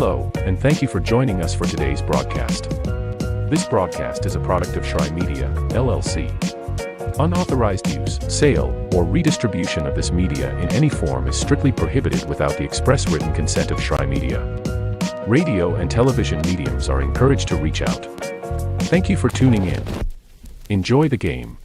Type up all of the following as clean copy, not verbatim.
Hello, and thank you for joining us for today's broadcast. This broadcast is a product of Shry Media, LLC. Unauthorized use, sale, or redistribution of this media in any form is strictly prohibited without the express written consent of Shry Media. Radio and television mediums are encouraged to reach out. Thank you for tuning in. Enjoy the game.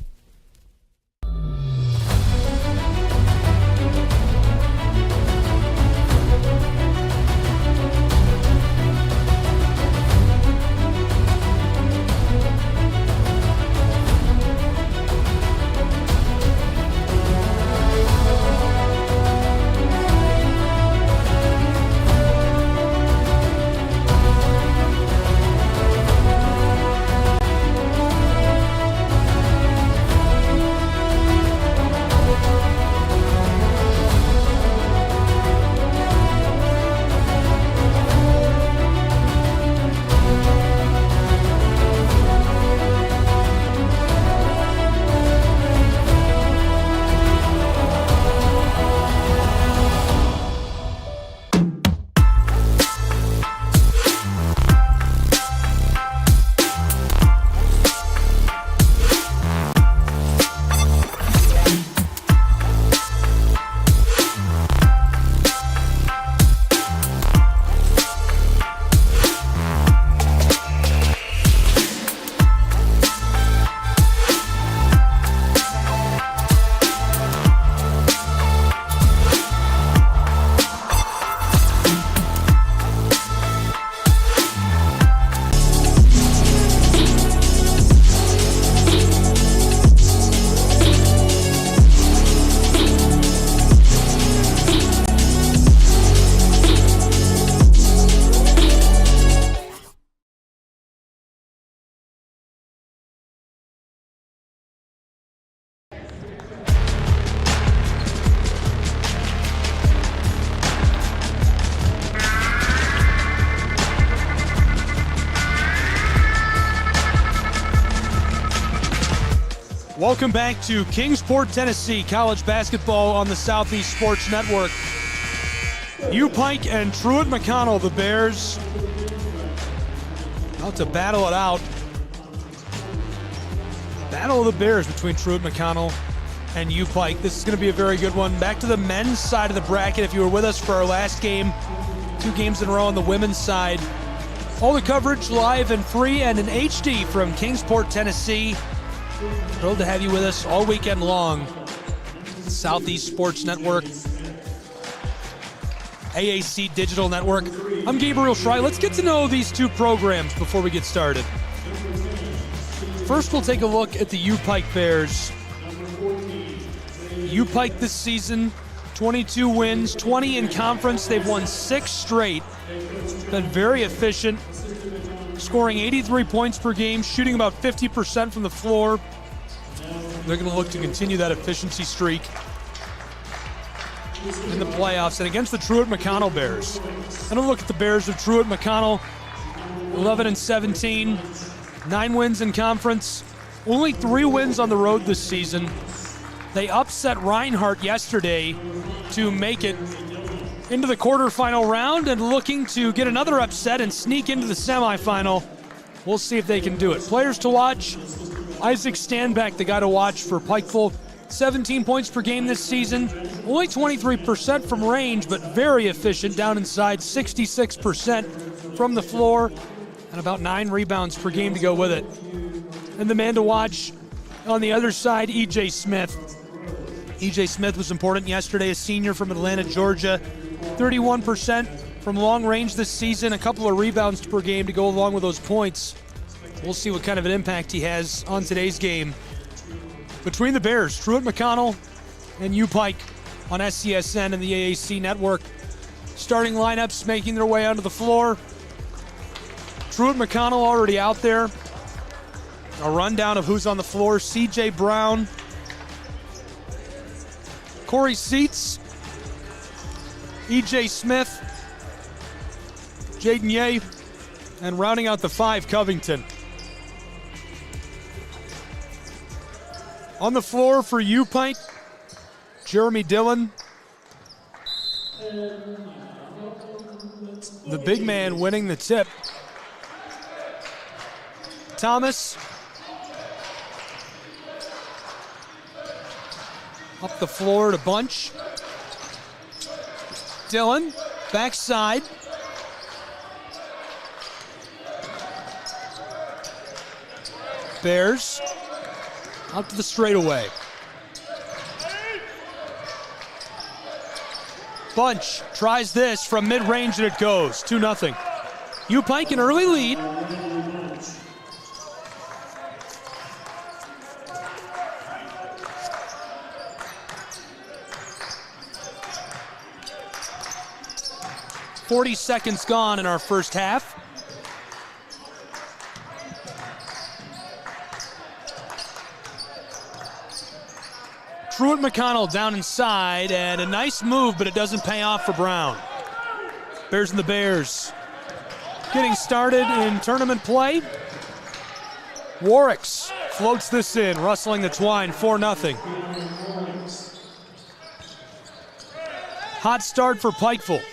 Welcome back to Kingsport, Tennessee, college basketball on the Southeast Sports Network. Pike and Truett-McConnell, the Bears, out to battle it out. Battle of the Bears between Truett-McConnell and Pike. This is going to be a very good one. Back to the men's side of the bracket. If you were with us for our last game, 2 games in a row on the women's side. All the coverage live and free and in HD from Kingsport, Tennessee. Thrilled to have you with us all weekend long. Southeast Sports Network, AAC Digital Network. I'm Gabriel Shry. Let's get to know these 2 programs before we get started. First, we'll take a look at the Pike Bears. Pike this season, 22 wins, 20 in conference. They've won 6 straight. Been very efficient, scoring 83 points per game, shooting about 50% from the floor. They're going to look to continue that efficiency streak in the playoffs. And against the Truett-McConnell Bears, I'm going to look at the Bears of Truett-McConnell, 11-17, 9 wins in conference, only 3 wins on the road this season. They upset Reinhardt yesterday to make it into the quarterfinal round and looking to get another upset and sneak into the semifinal. We'll see if they can do it. Players to watch: Isaac Stanback, the guy to watch for Pikeville, 17 points per game this season, only 23% from range, but very efficient down inside, 66% from the floor, and about 9 rebounds per game to go with it. And the man to watch on the other side, E.J. Smith. E.J. Smith was important yesterday, a senior from Atlanta, Georgia. 31% from long range this season, a couple of rebounds per game to go along with those points. We'll see what kind of an impact he has on today's game. Between the Bears, Truett-McConnell and Pike on SCSN and the AAC network. Starting lineups making their way onto the floor. Truett-McConnell already out there. A rundown of who's on the floor: C.J. Brown, Corey Seitz, E.J. Smith, Jaden Ye, and rounding out the 5, Covington. On the floor for Pike, Jeremy Dillon, The big man winning the tip. Thomas. Up the floor to Bunch. Dillon, backside. Bears out to the straightaway. Bunch tries this from mid-range and it goes. 2-0. U-Pike an early lead. .40 seconds gone in our first half. Truett-McConnell down inside, and a nice move, but it doesn't pay off for Brown. Bears and the Bears getting started in tournament play. Warwicks floats this in, rustling the twine, 4-0. Hot start for Pikeville.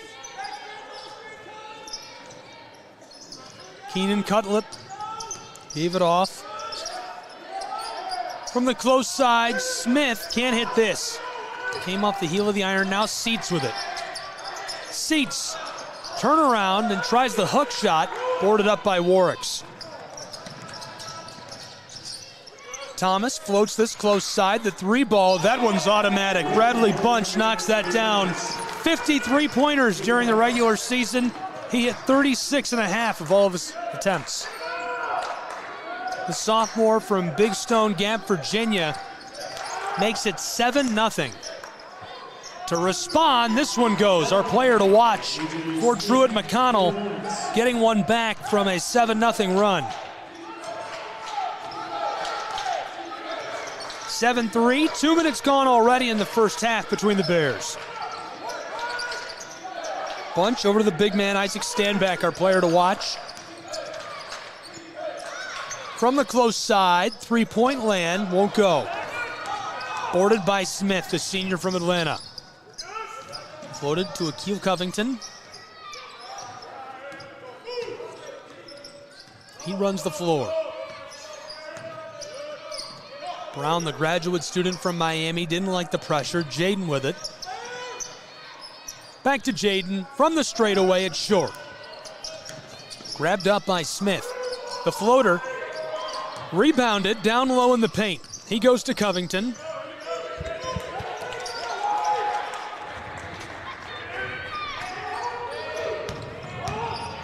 Keenan Cutlip gave it off. From the close side, Smith can't hit this. Came off the heel of the iron, now Seats with it. Seats, turn around and tries the hook shot, boarded up by Warwicks. Thomas floats this close side, the 3-ball, that one's automatic. Bradley Bunch knocks that down. 53 pointers during the regular season. He hit 36.5 of all of his attempts. The sophomore from Big Stone Gap, Virginia, makes it 7-0. To respond, this one goes. Our player to watch for Truett-McConnell, getting one back from a 7-0 run. 7-3, 2 minutes gone already in the first half between the Bears. Bunch over to the big man, Isaac Standback, our player to watch. From the close side, 3-point land, won't go. Boarded by Smith, the senior from Atlanta. Floated to Akil Covington. He runs the floor. Brown, the graduate student from Miami, didn't like the pressure. Jaden with it. Back to Jaden, from the straightaway, it's short. Grabbed up by Smith. The floater, rebounded, down low in the paint. He goes to Covington.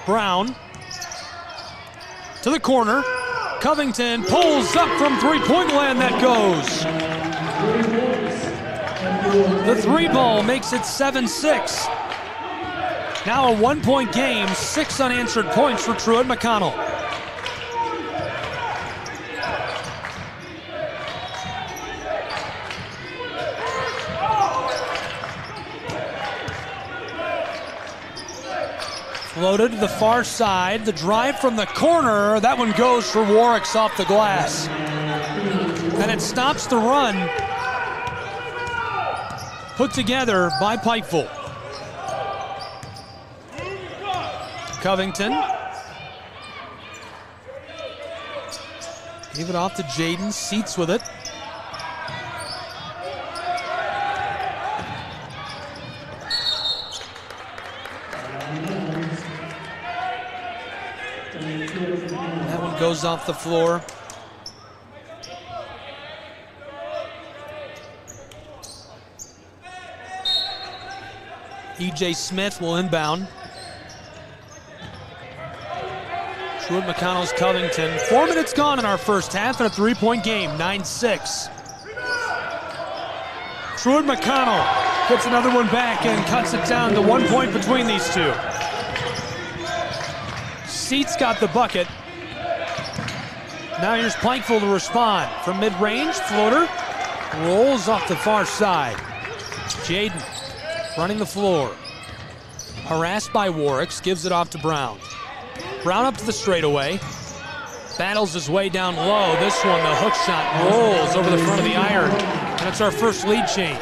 Brown, to the corner. Covington pulls up from 3-point land, that goes. The 3-ball makes it 7-6. Now a 1-point game, 6 unanswered points for Truett-McConnell. Floated to the far side, the drive from the corner, that one goes for Warwicks off the glass. And it stops the run put together by Pikeville. Covington. Gave it off to Jaden, Seats with it. That one goes off the floor. E.J. Smith will inbound. Truett-McConnell's Covington. 4 minutes gone in our first half and a 3-point game, 9-6. Truett-McConnell gets another one back and cuts it down to 1 point between these two. Seats got the bucket. Now here's Pikeville to respond. From mid-range, floater, rolls off the far side. Jaden running the floor. Harassed by Warwicks, gives it off to Brown. Brown up to the straightaway. Battles his way down low. This one, the hook shot, rolls over the front of the iron. And it's our first lead change.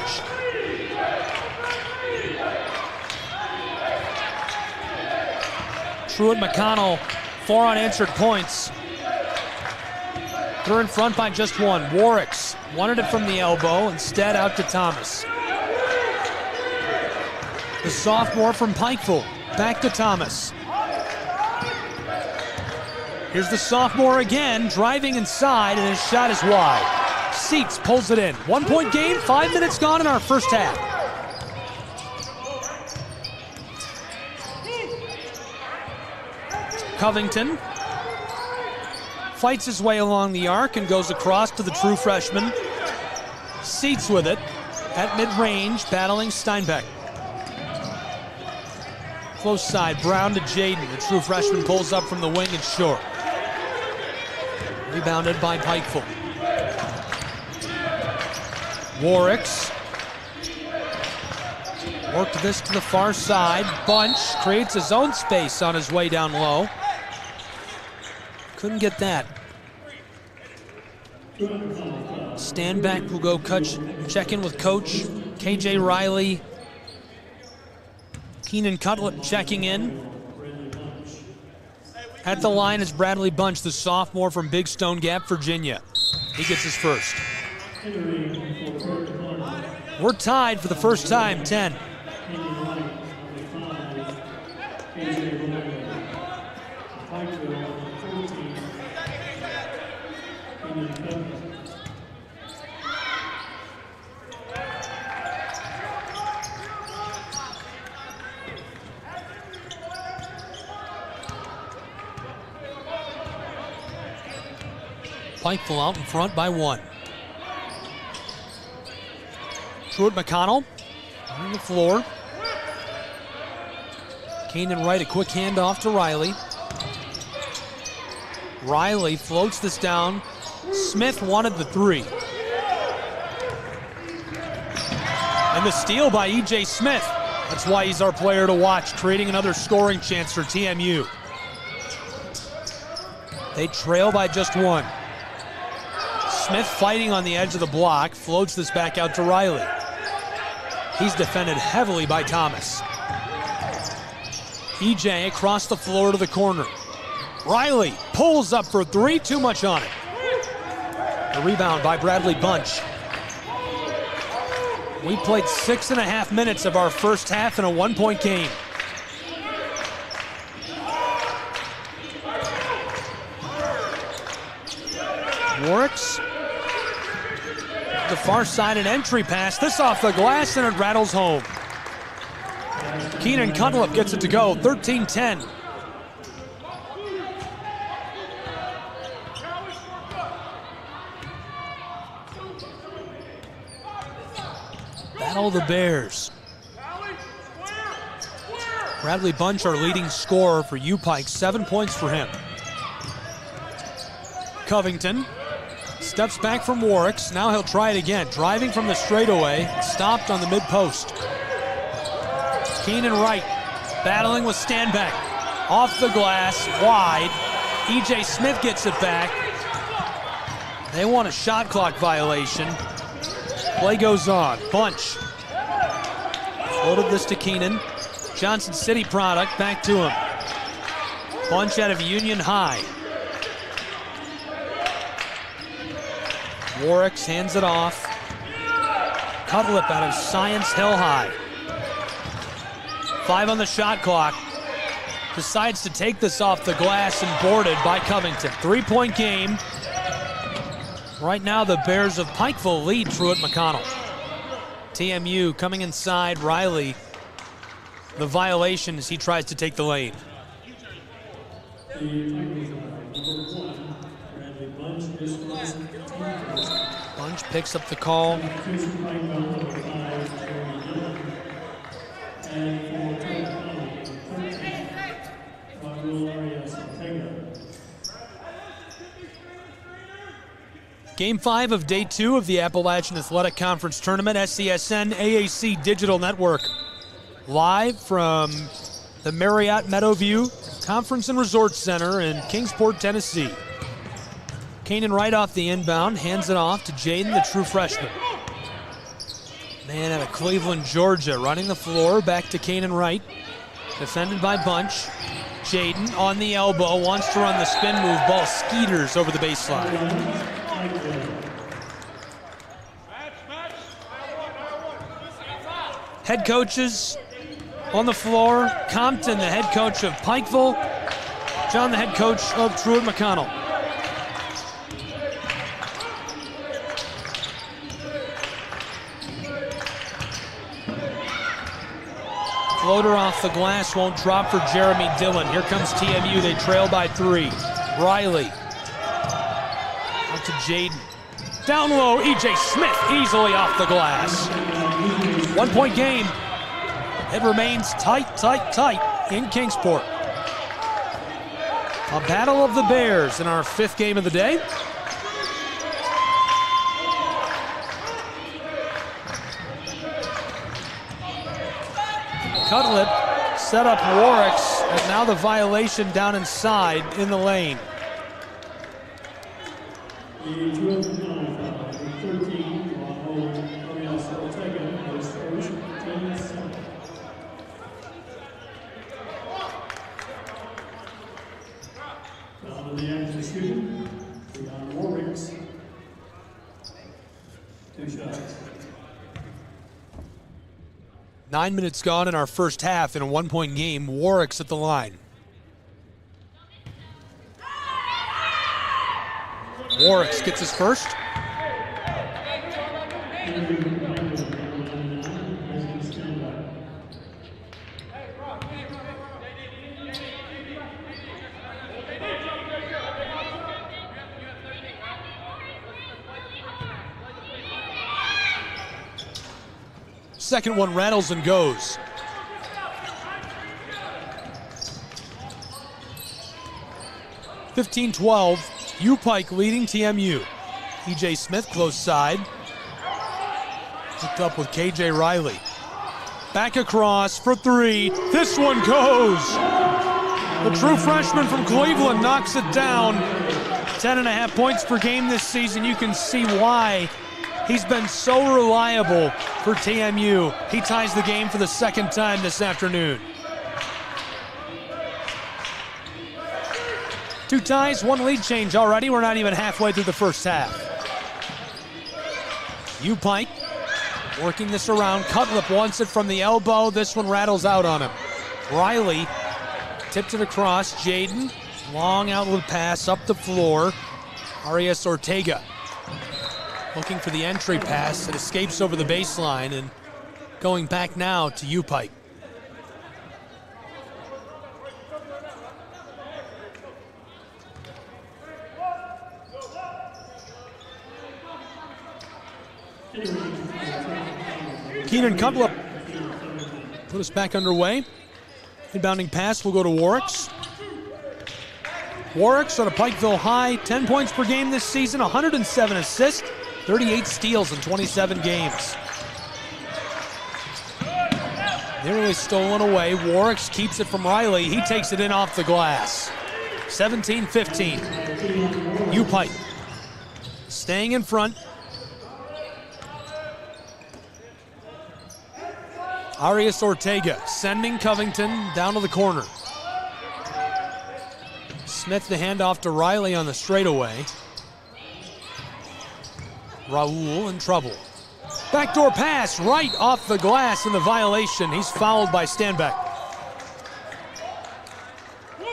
Truett-McConnell, 4 unanswered points. They're in front by just 1. Warwicks wanted it from the elbow, instead out to Thomas. The sophomore from Pikeville, back to Thomas. Here's the sophomore again, driving inside, and his shot is wide. Seats pulls it in. 1-point game, 5 minutes gone in our first half. Covington fights his way along the arc and goes across to the true freshman. Seats with it at mid-range, battling Steinbeck. Close side, Brown to Jaden. The true freshman pulls up from the wing and short. Rebounded by Pikeville. Warwicks worked this to the far side. Bunch creates his own space on his way down low. Couldn't get that. Steinbeck will go check in with coach. KJ Riley. Keenan Cutlip checking in. At the line is Bradley Bunch, the sophomore from Big Stone Gap, Virginia. He gets his first. We're tied for the first time, 10. Pikeville out in front by 1. Truett-McConnell on the floor. Keenan Wright, a quick handoff to Riley. Riley floats this down. Smith wanted the 3. And the steal by E.J. Smith. That's why he's our player to watch, creating another scoring chance for TMU. They trail by just 1. Smith fighting on the edge of the block, floats this back out to Riley. He's defended heavily by Thomas. EJ across the floor to the corner. Riley pulls up for 3, too much on it. A rebound by Bradley Bunch. We played 6.5 minutes of our first half in a 1-point game. Warwicks. The far side, an entry pass. This off the glass and it rattles home. Keenan Cutlip gets it to go, 13-10. Battle of the Bears. Bradley Bunch, our leading scorer for U-Pike, 7 points for him. Covington steps back from Warwicks. Now he'll try it again. Driving from the straightaway. Stopped on the mid-post. Keenan Wright battling with Steinbeck. Off the glass, wide. E.J. Smith gets it back. They want a shot clock violation. Play goes on. Bunch. Floated this to Keenan. Johnson City product, back to him. Bunch out of Union High. Warwicks hands it off. Cutlip out of Science Hill High. 5 on the shot clock. Decides to take this off the glass and boarded by Covington. 3-point game. Right now the Bears of Pikeville lead Truett-McConnell. TMU coming inside. Riley. The violation as he tries to take the lane. Bunch picks up the call. Game 5 of Day 2 of the Appalachian Athletic Conference Tournament, SCSN AAC Digital Network. Live from the Marriott Meadowview Conference and Resort Center in Kingsport, Tennessee. Keenan Wright off the inbound, hands it off to Jaden, the true freshman. Man out of Cleveland, Georgia, running the floor, back to Keenan Wright. Defended by Bunch. Jaden on the elbow, wants to run the spin move. Ball skeeters over the baseline. Head coaches on the floor. Compton, the head coach of Pikeville. John, the head coach of Truett-McConnell. Floater off the glass, won't drop for Jeremy Dillon. Here comes TMU, they trail by 3. Riley. Out to Jaden. Down low, E.J. Smith easily off the glass. 1-point game. It remains tight in Kingsport. A battle of the Bears in our 5th game of the day. Cutlip set up Warwick's, and now the violation down inside in the lane. Warwick's 2 shots. 9 minutes gone in our first half in a 1-point game. Warwick's at the line. Warwick's gets his first. Second one rattles and goes. (15-12). U-Pike leading TMU. E.J. Smith close side. Hooked up with K.J. Riley. Back across for 3. This one goes. The true freshman from Cleveland knocks it down. 10.5 points per game this season. You can see why he's been so reliable for TMU. He ties the game for the 2nd time this afternoon. 2 ties, 1 lead change already. We're not even halfway through the first half. U-Pike working this around. Cutlip wants it from the elbow. This one rattles out on him. Riley tipped it across. Jaden, long outlet pass up the floor. Arias Ortega looking for the entry pass. It escapes over the baseline and going back now to U-Pike. Keenan Cutlip put us back underway. Inbounding pass will go to Warwick's. Warwick's on a Pikeville high, 10 points per game this season, 107 assists, 38 steals in 27 games. Nearly stolen away. Warwick's keeps it from Riley. He takes it in off the glass. 17-15. U-Pike staying in front. Arias Ortega sending Covington down to the corner. Smith the handoff to Riley on the straightaway. Raul in trouble. Backdoor pass right off the glass in the violation. He's fouled by Stanback. The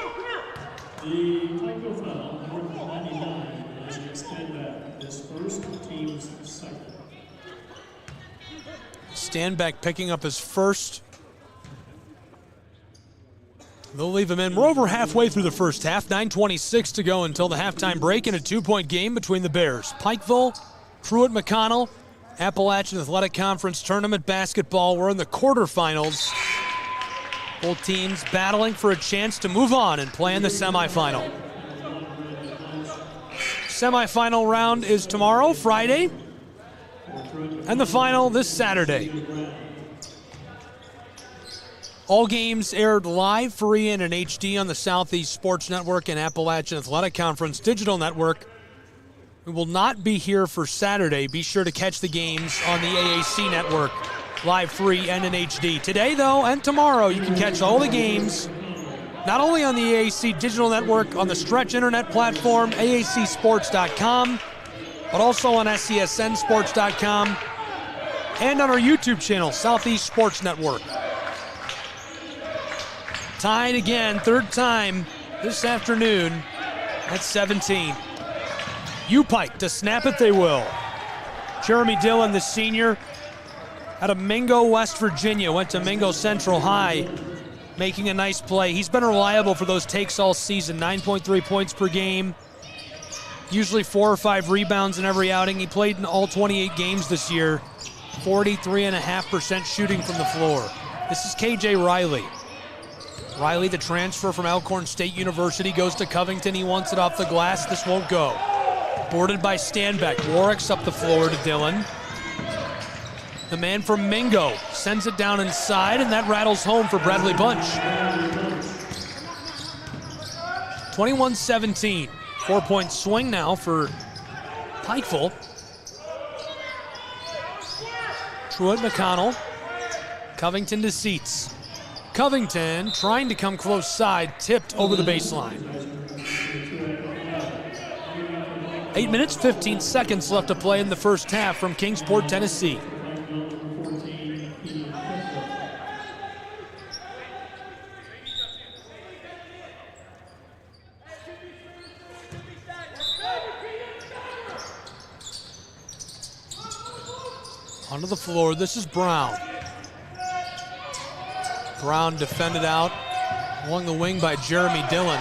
Pikeville foul, number 99, is Stanback, his first, team's 2nd. Stanback picking up his first. They'll leave him in. We're over halfway through the first half. 9:26 to go until the halftime break in a 2-point game between the Bears. Pikeville, Truett-McConnell, Appalachian Athletic Conference Tournament basketball. We're in the quarterfinals. Both teams battling for a chance to move on and play in the semifinal. Semifinal round is tomorrow, Friday, and the final this Saturday. All games aired live, free, and in HD on the Southeast Sports Network and Appalachian Athletic Conference Digital Network. We will not be here for Saturday. Be sure to catch the games on the AAC Network, live, free, and in HD. Today, though, and tomorrow, you can catch all the games not only on the AAC Digital Network, on the Stretch Internet platform, AACsports.com, but also on SCSNsports.com and on our YouTube channel, Southeast Sports Network. Tied again, third time this afternoon at 17. U-Pike to snap it, they will. Jeremy Dillon, the senior, out of Mingo, West Virginia, went to Mingo Central High, making a nice play. He's been reliable for those takes all season, 9.3 points per game, usually 4 or 5 rebounds in every outing. He played in all 28 games this year, 43.5% shooting from the floor. This is KJ Riley. Riley, the transfer from Alcorn State University, goes to Covington. He wants it off the glass. This won't go. Boarded by Stanbeck. Warwick's up the floor to Dillon. The man from Mingo sends it down inside, and that rattles home for Bradley Bunch. 21-17. 4-point swing now for Pikeville. Truett-McConnell. Covington to Seats. Covington trying to come close side, tipped over the baseline. 8 minutes, 15 seconds left to play in the first half from Kingsport, Tennessee. Onto the floor, this is Brown. Brown defended out along the wing by Jeremy Dillon.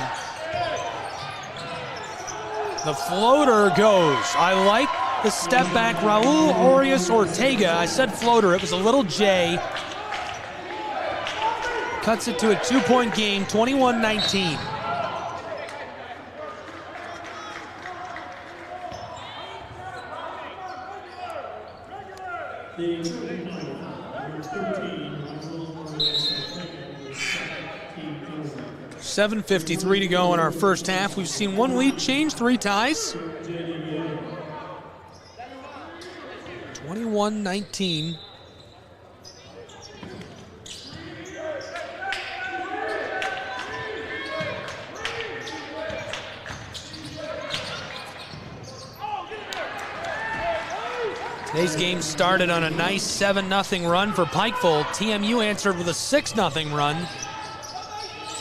The floater goes. I like the step back. Raul Orias Ortega. I said floater, it was a little J. Cuts it to a 2-point game, 21-19. The starting lineup, number 13, Ortega, 7:53 to go in our first half. We've seen one lead change, 3 ties. 21-19. Today's game started on a nice 7-0 run for Pikeville. TMU answered with a 6-0 run.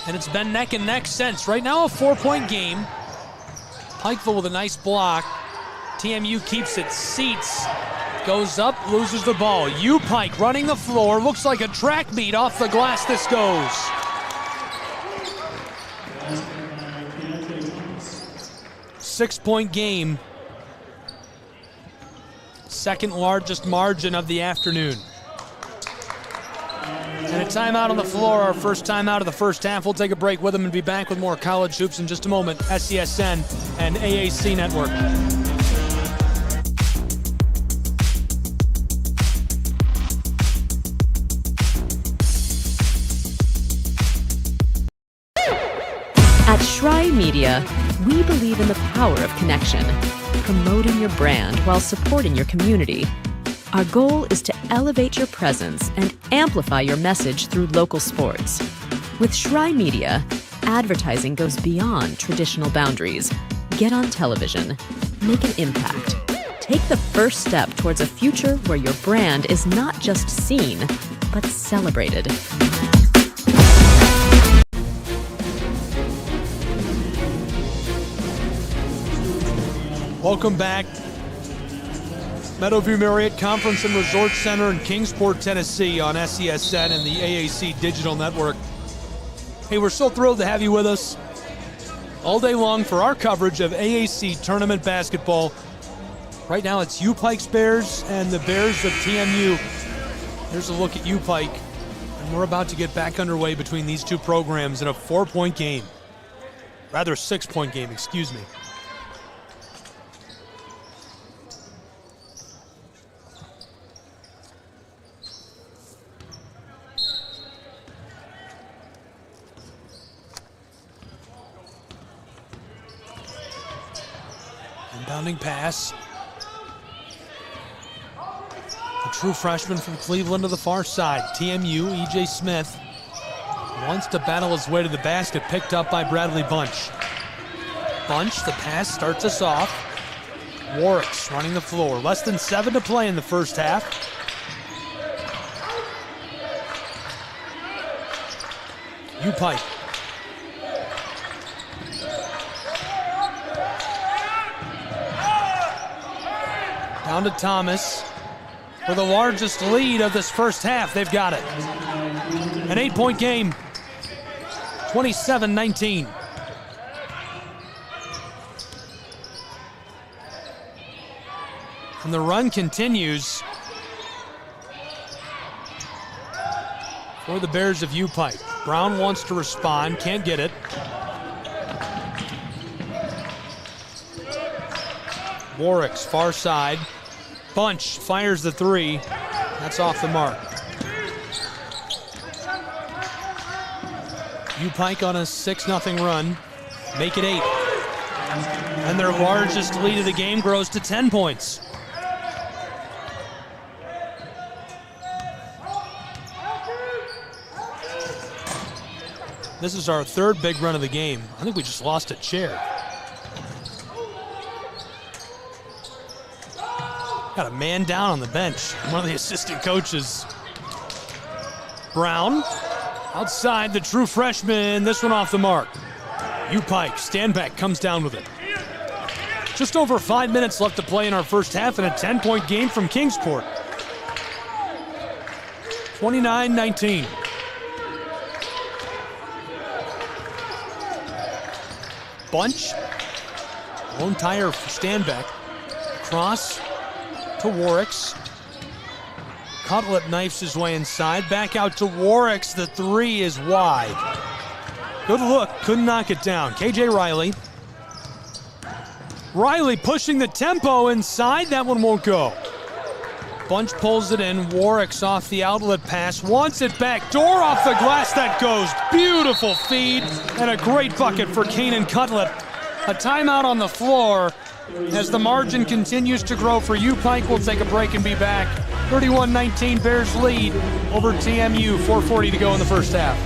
And it's been neck and neck since. Right now a 4-point game. Pikeville with a nice block. TMU keeps it. Seats. Goes up, loses the ball. U-Pike running the floor. Looks like a track meet. Off the glass this goes. Six-point game. Second largest margin of the afternoon. And a timeout on the floor, our first timeout of the first half. We'll take a break with them and be back with more college hoops in just a moment. SCSN and AAC Network. At Shry Media, we believe in the power of connection, promoting your brand while supporting your community. Our goal is to elevate your presence and amplify your message through local sports. With Shry Media, advertising goes beyond traditional boundaries. Get on television, make an impact. Take the first step towards a future where your brand is not just seen, but celebrated. Welcome back. Meadowview Marriott Conference and Resort Center in Kingsport, Tennessee on SCSN and the AAC Digital Network. Hey, we're so thrilled to have you with us all day long for our coverage of AAC tournament basketball. Right now it's U-Pike's Bears and the Bears of TMU. Here's a look at U-Pike, and we're about to get back underway between these two programs in a 4-point game. Rather 6-point game, excuse me. Inbounding pass. A true freshman from Cleveland to the far side. TMU, E.J. Smith. Wants to battle his way to the basket, picked up by Bradley Bunch. Bunch, the pass starts us off. Warwick's running the floor. Less than 7 to play in the first half. U-Pike. Down to Thomas for the largest lead of this first half. They've got it. An 8-point game, 27-19. And the run continues for the Bears of U-Pike. Brown wants to respond, can't get it. Warwick's far side. Bunch fires the three. That's off the mark. U-Pike on a 6-0 run. Make it 8. And their largest lead of the game grows to 10 points. This is our third big run of the game. I think we just lost a chair. Got a man down on the bench. One of the assistant coaches. Brown, outside, the true freshman. This one off the mark. U-Pike, Standback comes down with it. Just over 5 minutes left to play in our first half and a 10-point game from Kingsport. 29-19. Bunch, lone tire for Standback. Cross to Warwick's. Cutlet knifes his way inside. Back out to Warwick's. The three is wide. Good look, couldn't knock it down. KJ Riley. Riley pushing the tempo inside. That one won't go. Bunch pulls it in. Warwick's off the outlet pass. Wants it back. Door off the glass. That goes. Beautiful feed and a great bucket for Kanan Cutlet. A timeout on the floor as the margin continues to grow for U-Pike. We'll take a break and be back. 31-19 Bears lead over TMU. 4:40 to go in the first half.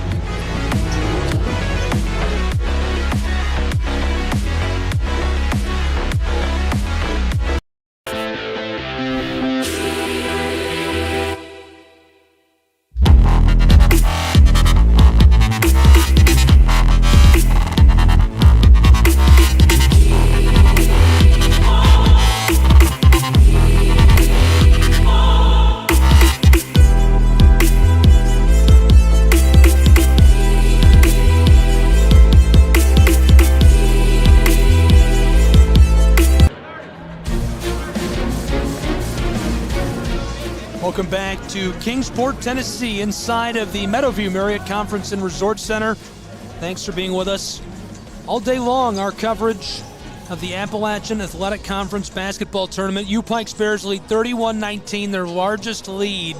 Welcome back to Kingsport, Tennessee, inside of the Meadowview Marriott Conference and Resort Center. Thanks for being with us. All day long, our coverage of the Appalachian Athletic Conference basketball tournament. U-Pike's Bears lead 31-19, their largest lead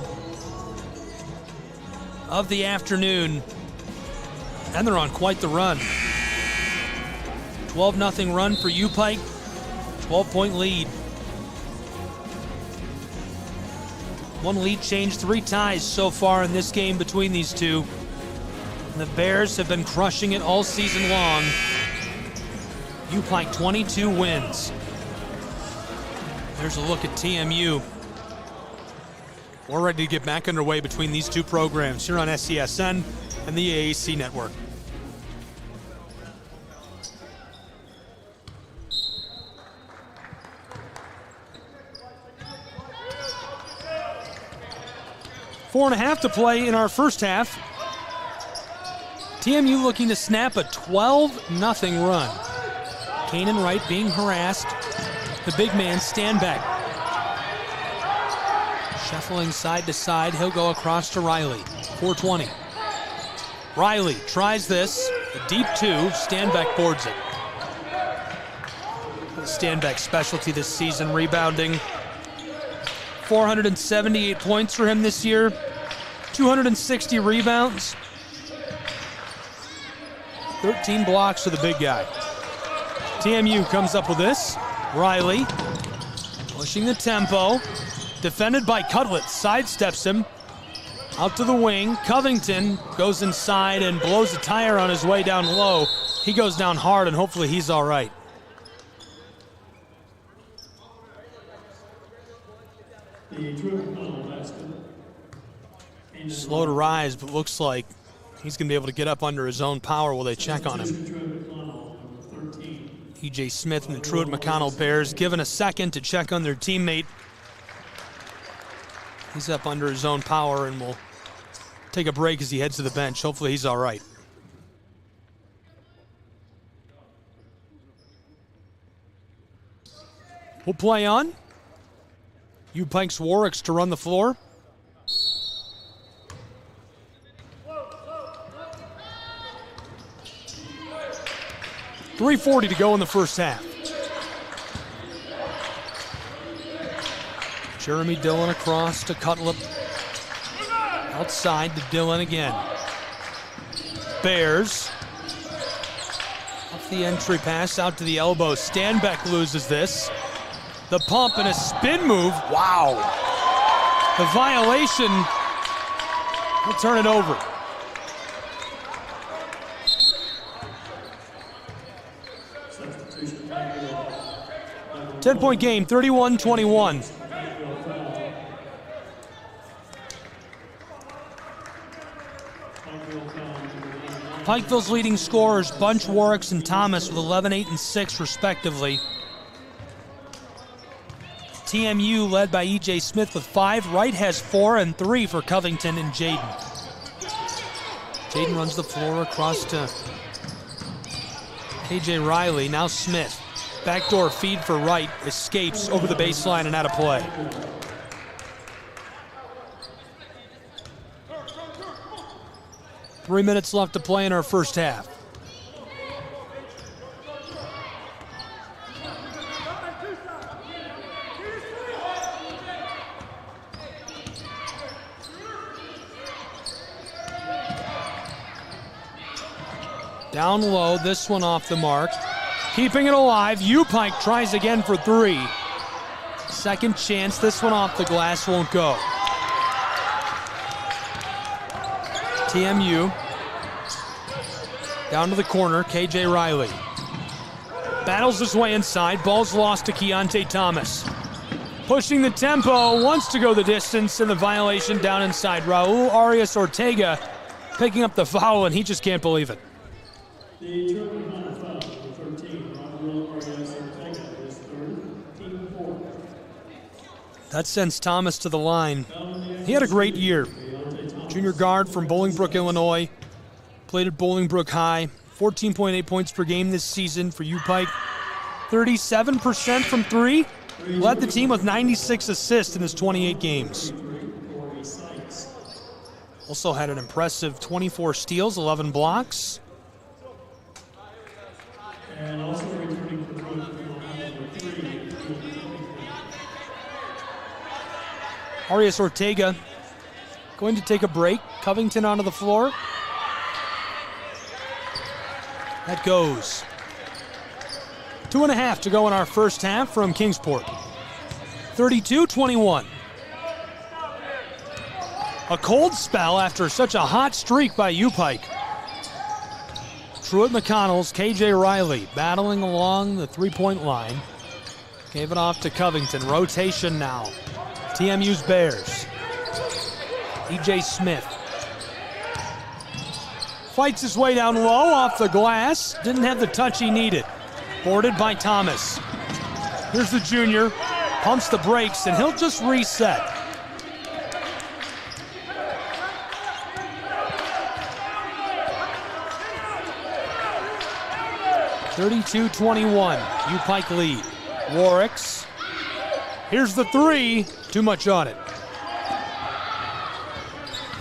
of the afternoon. And they're on quite the run. 12-0 run for U-Pike, 12-point lead. One lead change, 3 ties so far in this game between these two. And the Bears have been crushing it all season long. U-Pike 22 wins. There's a look at TMU. We're ready to get back underway between these two programs here on SCSN and the AAC network. Four and a half to play in our first half. TMU looking to snap a 12-0 run. Kanan Wright being harassed. The big man Standback. Shuffling side to side, he'll go across to Riley. 4:20. Riley tries this. A deep 2, Standback boards it. Standback's specialty this season, rebounding. 478 points for him this year, 260 rebounds, 13 blocks for the big guy. TMU comes up with this. Riley pushing the tempo, defended by Cutlet, sidesteps him. Out to the wing. Covington goes inside and blows a tire on his way down low. He goes down hard, and hopefully he's all right. The Truett-McConnell basket. Slow to rise, but looks like he's going to be able to get up under his own power while they check on him. Truett-McConnell, number 13. E.J. Smith and the Truett-McConnell Bears given a second to check on their teammate. He's up under his own power and will take a break as he heads to the bench. Hopefully he's all right. We'll play on. Pike's Warwicks to run the floor. .340 to go in the first half. Jeremy Dillon across to Cutlip. Outside to Dillon again. Bears. Off the entry pass out to the elbow. Stanbeck loses this. The pump and a spin move. Wow. The violation. He'll turn it over. Substitution. 10-point game, 31-21. Pikeville's leading scorers, Bunch, Warwicks, and Thomas with 11, 8, and 6 respectively. TMU led by E.J. Smith with 5. Wright has 4 and 3 for Covington and Jaden. Jaden runs the floor across to K.J. Riley. Now Smith. Backdoor feed for Wright. Escapes over the baseline and out of play. Three minutes left to play in our first half. Down low, this one off the mark. Keeping it alive, Pike tries again for 3. Second chance, this one off the glass, won't go. TMU. Down to the corner, K.J. Riley. Battles his way inside, ball's lost to Keontae Thomas. Pushing the tempo, wants to go the distance, and the violation down inside. Raul Arias Ortega picking up the foul, and he just can't believe it. The Truett-McConnell foul, number 13, Raul Arias Ortega, his third, team 4. That sends Thomas to the line. He had a great year. Junior guard from Bolingbrook, Illinois. Played at Bolingbrook High. 14.8 points per game this season for Pike. 37% from 3. Led the team with 96 assists in his 28 games. Also had an impressive 24 steals, 11 blocks. And also returning for number 3. Arias Ortega going to take a break. Covington onto the floor. That goes. 2.5 to go in our first half from Kingsport. 32-21. A cold spell after such a hot streak by Pike. Truett-McConnell's K.J. Riley battling along the three-point line. Gave it off to Covington. Rotation now. TMU's Bears. E.J. Smith. Fights his way down low off the glass. Didn't have the touch he needed. Boarded by Thomas. Here's the junior. Pumps the brakes, and he'll just reset. (32-21). Pike lead. Warwicks. Here's the 3. Too much on it.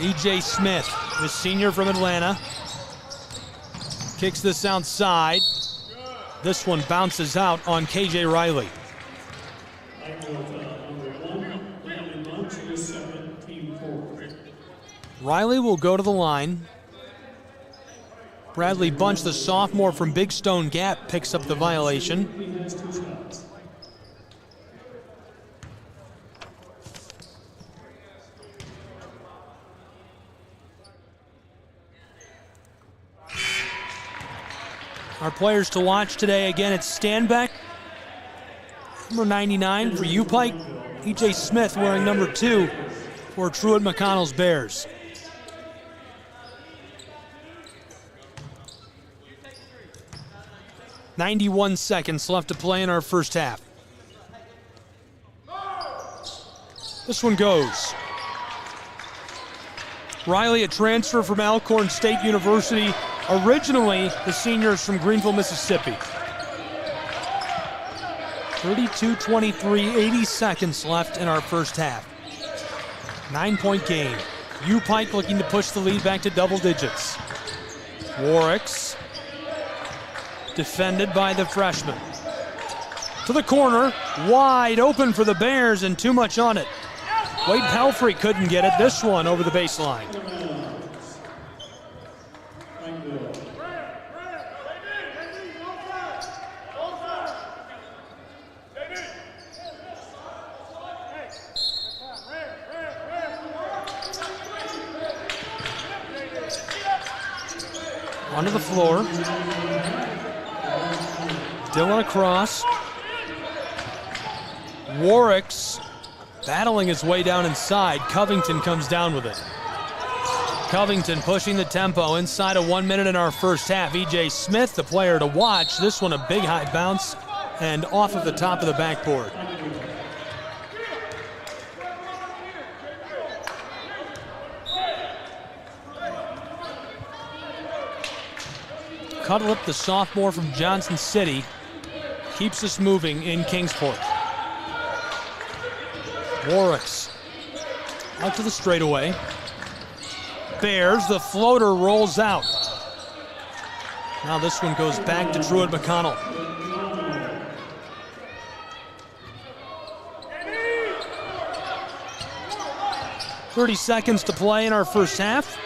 E.J. Smith, the senior from Atlanta. Kicks this outside. This one bounces out on K.J. Riley. Riley will go to the line. Bradley Bunch, the sophomore from Big Stone Gap, picks up the violation. Our players to watch today, again, it's Stanbeck, number 99 for U-Pike. E.J. Smith wearing number 2 for Truett-McConnell's Bears. "91 seconds left to play in our first half. This one goes. Riley, a transfer from Alcorn State University. Originally, the senior is from Greenville, Mississippi. 32-23, 80 seconds left in our first half. 9-point game. U-Pike looking to push the lead back to double digits. Warwicks, defended by the freshman. To the corner, wide open for the Bears and too much on it. Wade Pelfrey couldn't get it. This one over the baseline. Onto the floor. Dillon across. Warwicks battling his way down inside. Covington comes down with it. Covington pushing the tempo inside of 1 minute in our first half. E.J. Smith, the player to watch. This one a big high bounce and off of the top of the backboard. Cutlip, the sophomore from Johnson City, keeps us moving in Kingsport. Warwicks out to the straightaway. Bears, the floater rolls out. Now this one goes back to Truett-McConnell. "30 seconds to play in our first half.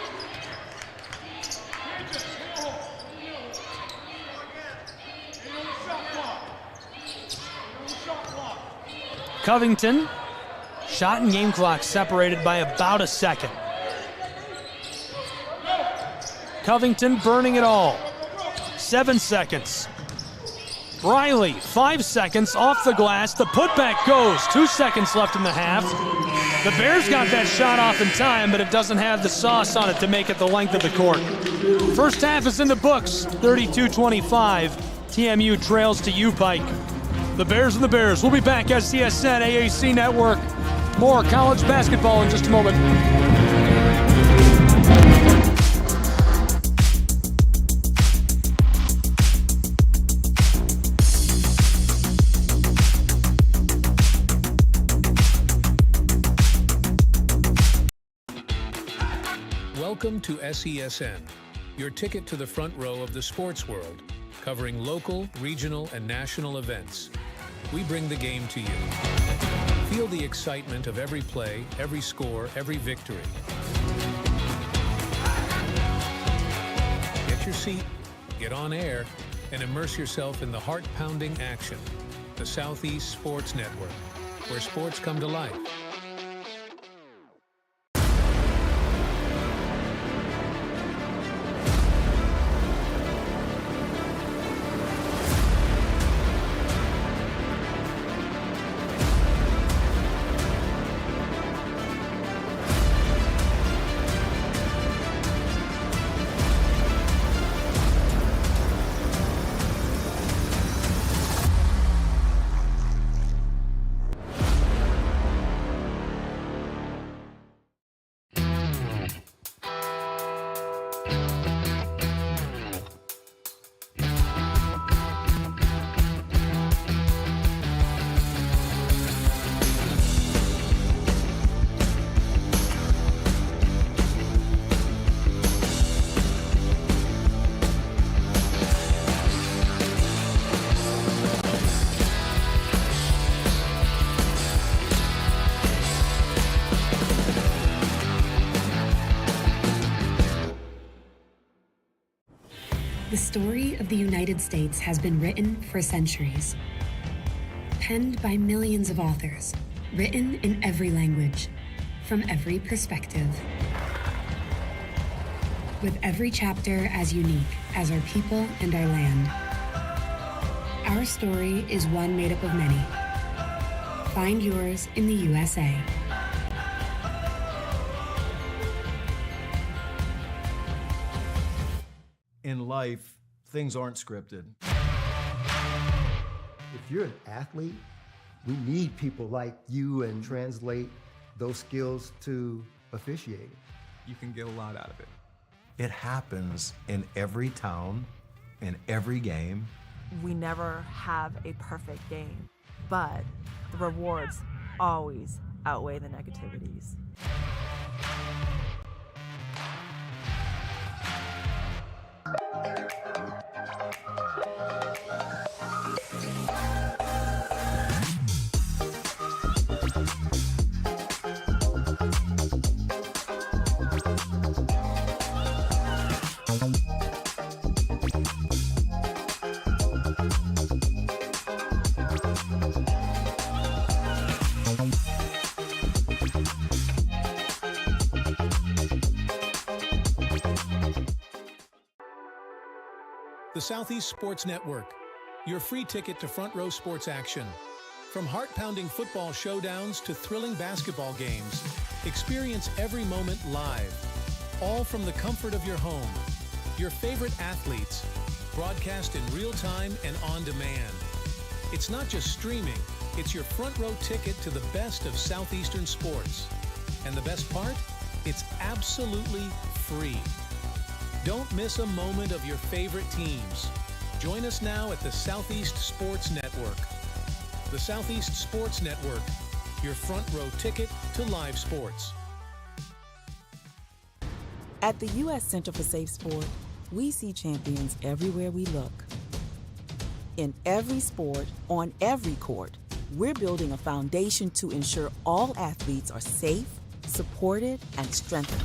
Covington, shot and game clock separated by about a second. Covington burning it all. 7 seconds. Riley, 5 seconds off the glass. The putback goes. 2 seconds left in the half. The Bears got that shot off in time, but it doesn't have the sauce on it to make it the length of the court. First half is in the books. 32-25. TMU trails to U-Pike. The Bears and the Bears. We'll be back at CSN AAC Network. More college basketball in just a moment. Welcome to SESN, your ticket to the front row of the sports world, covering local, regional, and national events. We bring the game to you. Feel the excitement of every play, every score, every victory. Get your seat, get on air, and immerse yourself in the heart-pounding action. The Southeast Sports Network, where sports come to life. The story of the United States has been written for centuries. Penned by millions of authors, written in every language, from every perspective. With every chapter as unique as our people and our land. Our story is one made up of many. Find yours in the USA. In life, things aren't scripted. If you're an athlete, we need people like you and translate those skills to officiating. You can get a lot out of it. It happens in every town, in every game. We never have a perfect game, but the rewards always outweigh the negativities. The Southeast Sports Network, your free ticket to front row sports action. From heart-pounding football showdowns to thrilling basketball games, experience every moment live, all from the comfort of your home. Your favorite athletes, broadcast in real time and on demand. It's not just streaming, it's your front row ticket to the best of Southeastern sports. And the best part? It's absolutely free. Don't miss a moment of your favorite teams. Join us now at the Southeast Sports Network. The Southeast Sports Network, your front row ticket to live sports. At the U.S. Center for Safe Sport, we see champions everywhere we look. In every sport, on every court, we're building a foundation to ensure all athletes are safe, supported, and strengthened.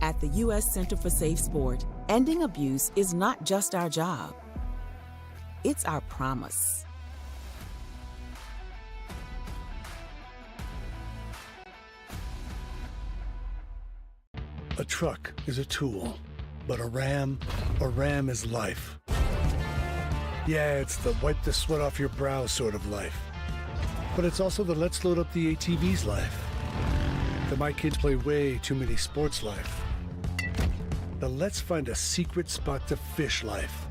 At the U.S. Center for Safe Sport, ending abuse is not just our job. It's our promise. A truck is a tool, but a ram is life. Yeah, it's the wipe the sweat off your brow sort of life. But it's also the let's load up the ATV's life. The my kids play way too many sports life. The let's find a secret spot to fish life.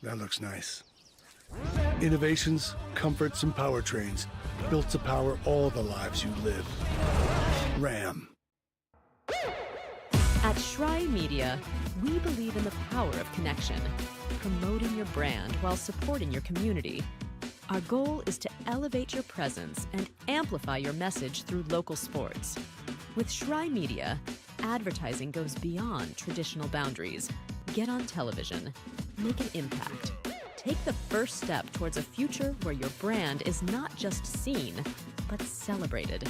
That looks nice. Innovations, comforts, and powertrains built to power all the lives you live. Ram. At Shry Media, we believe in the power of connection, promoting your brand while supporting your community. Our goal is to elevate your presence and amplify your message through local sports. With Shry Media, advertising goes beyond traditional boundaries. Get on television, make an impact. Take the first step towards a future where your brand is not just seen, but celebrated.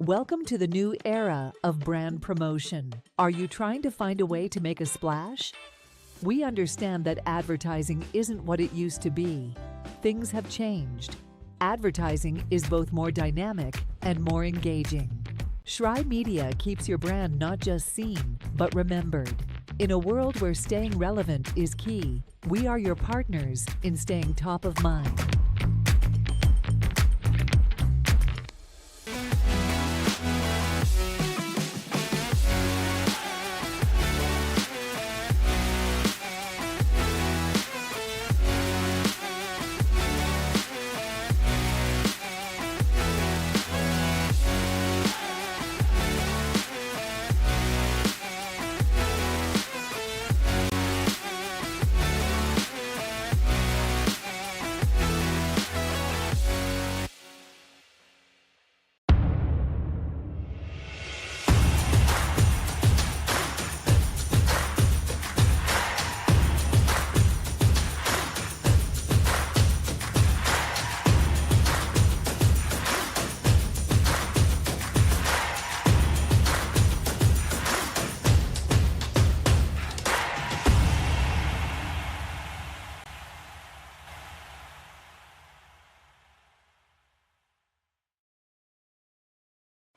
Welcome to the new era of brand promotion. Are you trying to find a way to make a splash? We understand that advertising isn't what it used to be. Things have changed. Advertising is both more dynamic and more engaging. Schrei Media keeps your brand not just seen, but remembered. In a world where staying relevant is key, we are your partners in staying top of mind.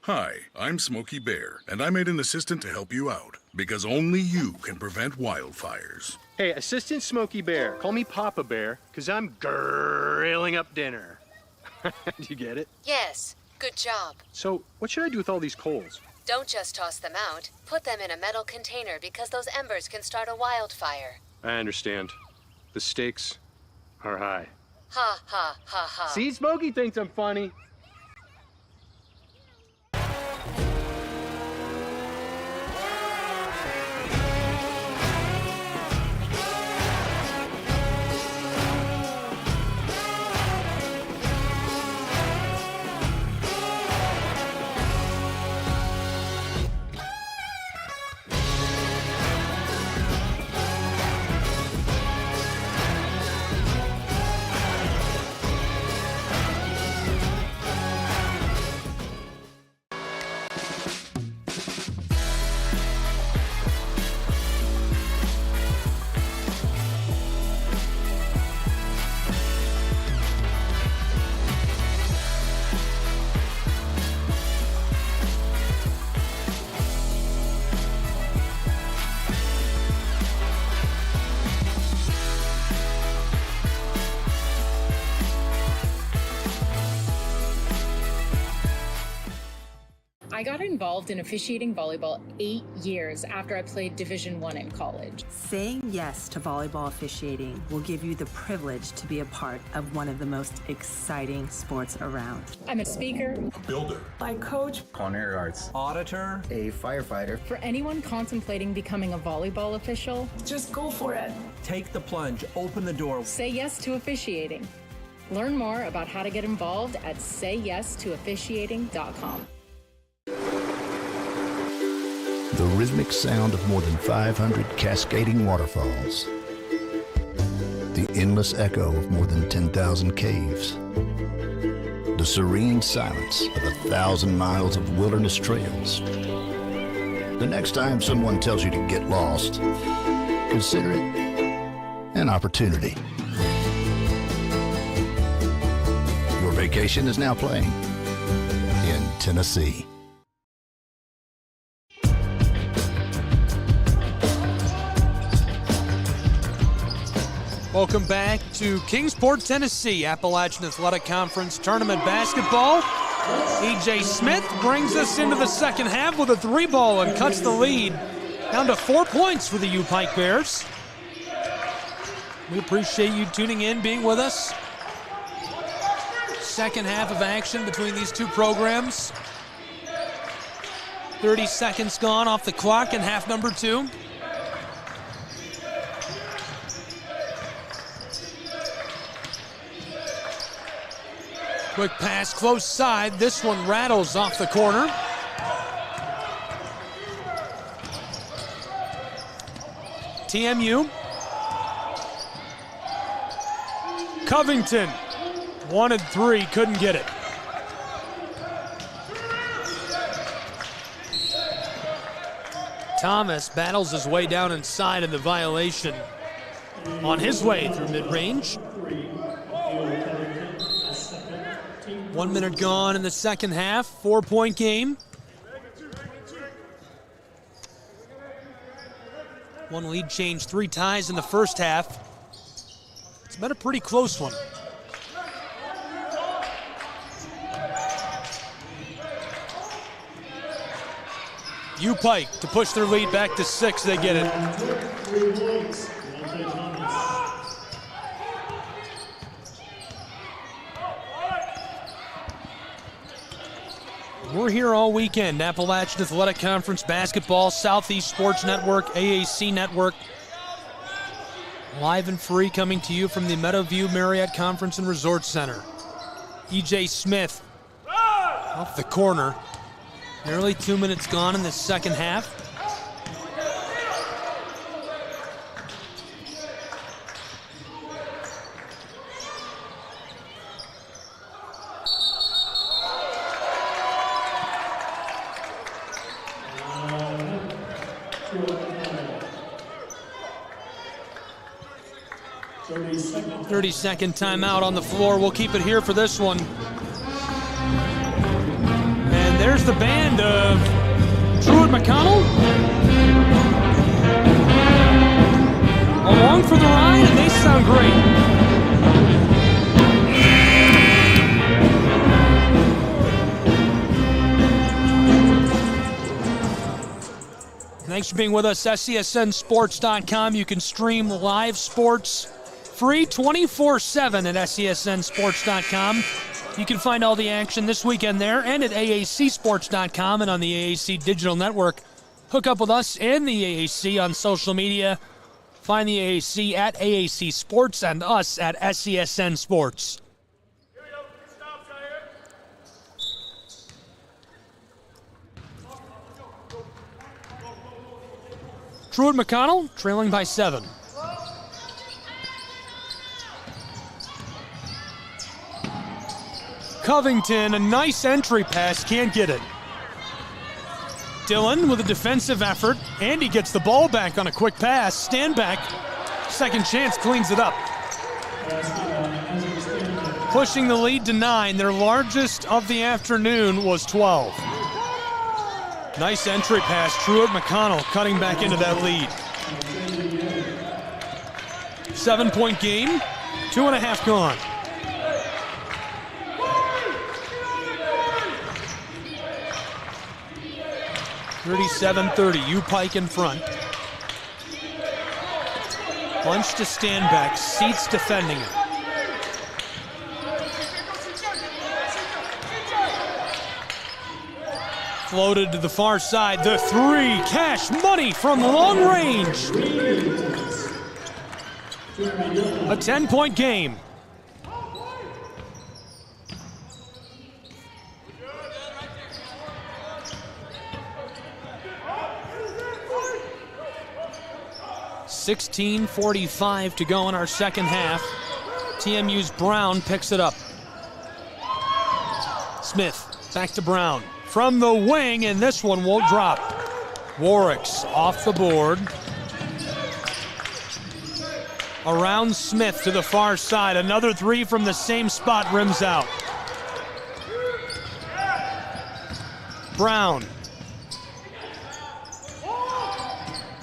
Hi, I'm Smokey Bear, and I made an assistant to help you out, because only you can prevent wildfires. Hey, Assistant Smokey Bear, call me Papa Bear, because I'm grilling up dinner. Do you get it? Yes, good job. So, what should I do with all these coals? Don't just toss them out. Put them in a metal container because those embers can start a wildfire. I understand. The stakes are high. Ha, ha, ha, ha. See, Smokey thinks I'm funny. I got involved in officiating volleyball 8 years after I played Division I in college. Saying yes to volleyball officiating will give you the privilege to be a part of one of the most exciting sports around. I'm a speaker, A builder. I coach, culinary arts, auditor, a firefighter. For anyone contemplating becoming a volleyball official, just go for it. Take the plunge, open the door. Say yes to officiating. Learn more about how to get involved at sayyestoofficiating.com. The rhythmic sound of more than 500 cascading waterfalls. The endless echo of more than 10,000 caves. The serene silence of 1,000 miles of wilderness trails. The next time someone tells you to get lost, consider it an opportunity. Your vacation is now playing in Tennessee. Welcome back to Kingsport, Tennessee, Appalachian Athletic Conference Tournament Basketball. E.J. Smith brings us into the second half with a 3-ball and cuts the lead down to 4 points for the U Pike Bears. We appreciate you tuning in, being with us. Second half of action between these two programs. 30 seconds gone off the clock in half number 2. Quick pass, close side. This one rattles off the corner. TMU. Covington, 1 and 3, couldn't get it. Thomas battles his way down inside in the violation on his way through mid-range. 1 minute gone in the second half, 4-point game. One lead change, 3 ties in the first half. It's been a pretty close one. Pike to push their lead back to 6. They get it. We're here all weekend. Appalachian Athletic Conference Basketball, Southeast Sports Network, AAC Network. Live and free, coming to you from the Meadowview Marriott Conference and Resort Center. E.J. Smith off the corner. Nearly 2 minutes gone in the second half. Truett-McConnell. 30-second timeout on the floor. We'll keep it here for this one. And there's the band of Truett-McConnell. Along for the ride, and they sound great. Thanks for being with us. SESNSports.com. You can stream live sports free 24/7 at SESNSports.com. You can find all the action this weekend there and at AACSports.com and on the AAC Digital Network. Hook up with us and the AAC on social media. Find the AAC at AAC Sports and us at SESN Sports. Truett-McConnell trailing by 7. Covington, a nice entry pass, can't get it. Dillon with a defensive effort, and he gets the ball back on a quick pass. Stand back, second chance, cleans it up. Pushing the lead to 9, their largest of the afternoon was 12. Nice entry pass, Truett-McConnell cutting back into that lead. 7-point game, 2.5 gone. (37-30), Pike in front. Bunch to stand back, Seats defending it. Floated to the far side, the 3, cash money from long range. A 10-point game. .45 to go in our second half. TMU's Brown picks it up. Smith back to Brown. From the wing, and this one won't drop. Warwick's off the board. Around Smith to the far side. Another 3 from the same spot, rims out. Brown.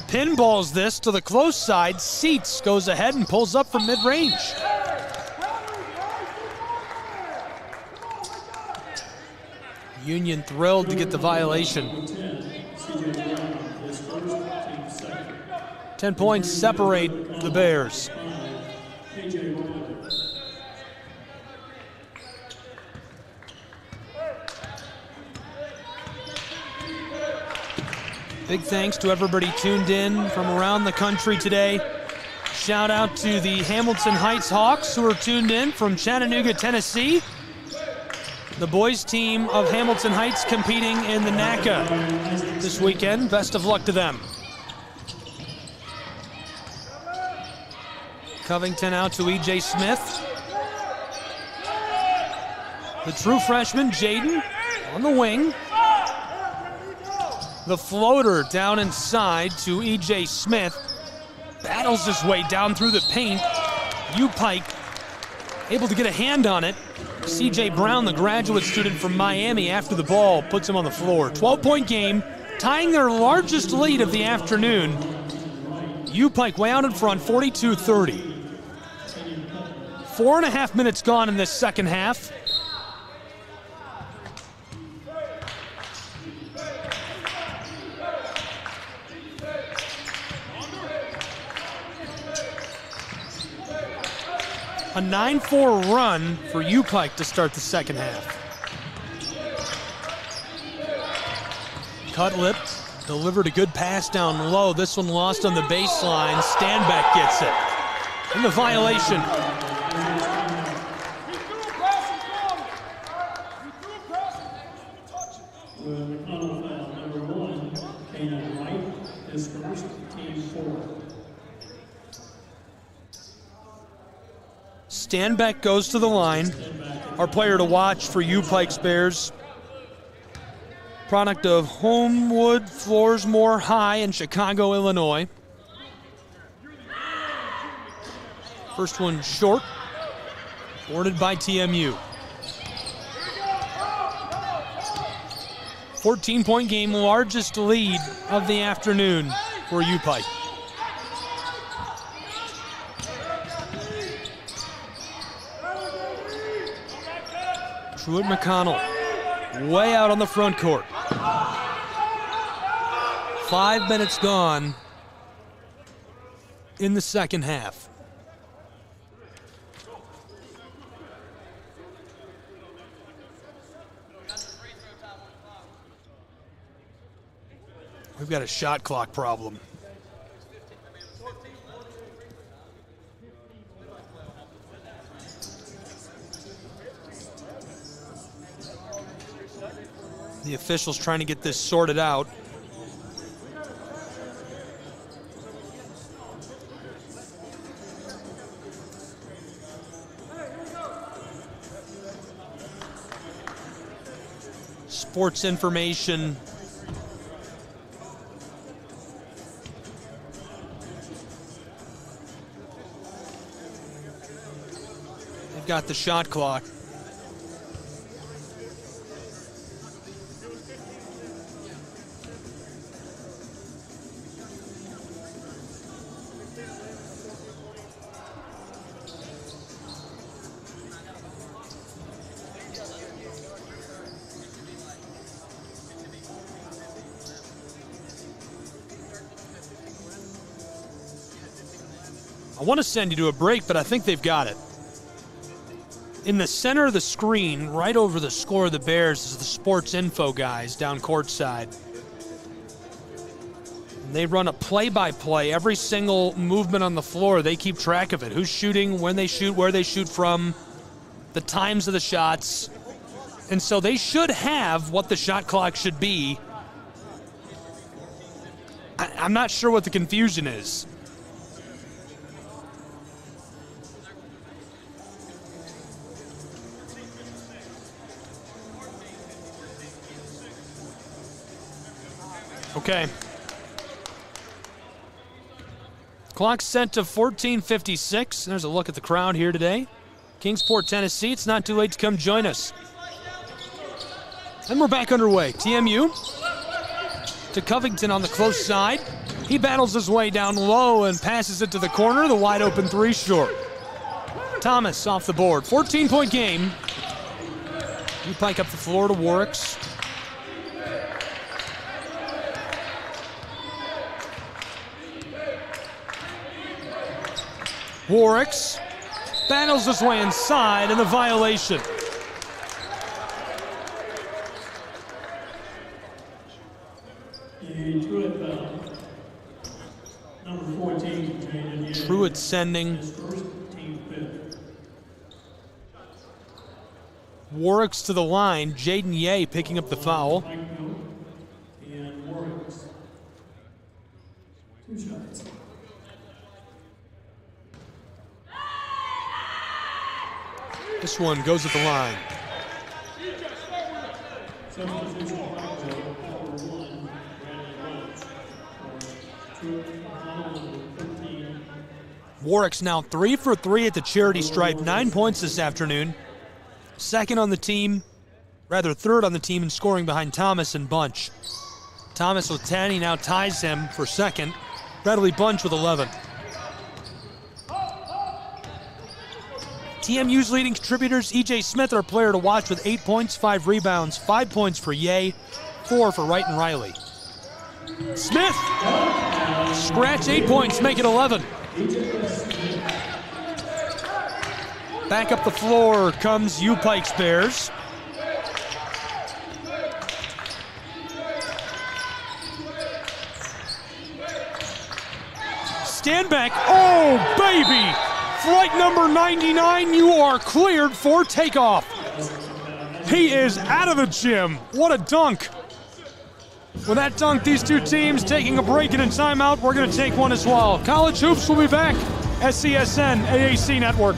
Pinballs this to the close side. Seats goes ahead and pulls up from mid-range. Union thrilled to get the violation. 10 points separate the Bears. Big thanks to everybody tuned in from around the country today. Shout out to the Hamilton Heights Hawks who are tuned in from Chattanooga, Tennessee. The boys team of Hamilton Heights competing in the NACA this weekend. Best of luck to them. Covington out to E.J. Smith. The true freshman, Jaden, on the wing. The floater down inside to E.J. Smith. Battles his way down through the paint. U-Pike able to get a hand on it. C.J. Brown, the graduate student from Miami, after the ball, puts him on the floor. 12-point game, tying their largest lead of the afternoon. U-Pike way out in front, 42-30. 4.5 minutes gone in this second half. A 9-4 run for U-Pike to start the second half. Cutlip delivered a good pass down low. This one lost on the baseline. Standback gets it. And the violation. McConnell foul number 1, Kana Wright, his first, team 4. Standback goes to the line. Our player to watch for U-Pike's Bears. Product of Homewood Floresmore High in Chicago, Illinois. First one short. Boarded by TMU. 14-point game, largest lead of the afternoon for U-Pike. Truett-McConnell way out on the front court. 5 minutes gone in the second half. We've got a shot clock problem. The officials trying to get this sorted out. Sports information. They've got the shot clock. I want to send you to a break, but I think they've got it. In the center of the screen, right over the score of the Bears, is the sports info guys down courtside. And they run a play-by-play. Every single movement on the floor, they keep track of it. Who's shooting, when they shoot, where they shoot from, the times of the shots. And so they should have what the shot clock should be. I'm not sure what the confusion is. Okay. Clock set to 14:56. There's a look at the crowd here today. Kingsport, Tennessee. It's not too late to come join us. And we're back underway. TMU to Covington on the close side. He battles his way down low and passes it to the corner. The wide open three short. Thomas off the board. 14-point game. U-Pike up the floor to Warwicks. Warwicks battles his way inside, and the violation. Truett foul. Number 14, Truett sending. Warwicks to the line. Jaden Ye picking up the foul. And Warwicks. 2 shots. This one goes at the line. Substitution, Pikeville, number 1, Warwick's now 3 for 3 at the charity stripe, 9 points this afternoon. Third on the team in scoring behind Thomas and Bunch. Thomas with 10, he now ties him for second. Bradley Bunch with 11. TMU's leading contributors, E.J. Smith, our player to watch with 8 points, 5 rebounds, 5 points for Ye, 4 for Wright and Riley. Smith, scratch 8 points, make it 11. Back up the floor comes U-Pikes Bears. Stand back, oh baby! Flight number 99, you are cleared for takeoff. He is out of the gym. What a dunk. With that dunk, these two teams taking a break and a timeout. We're going to take one as well. College Hoops will be back. SCSN AAC Network.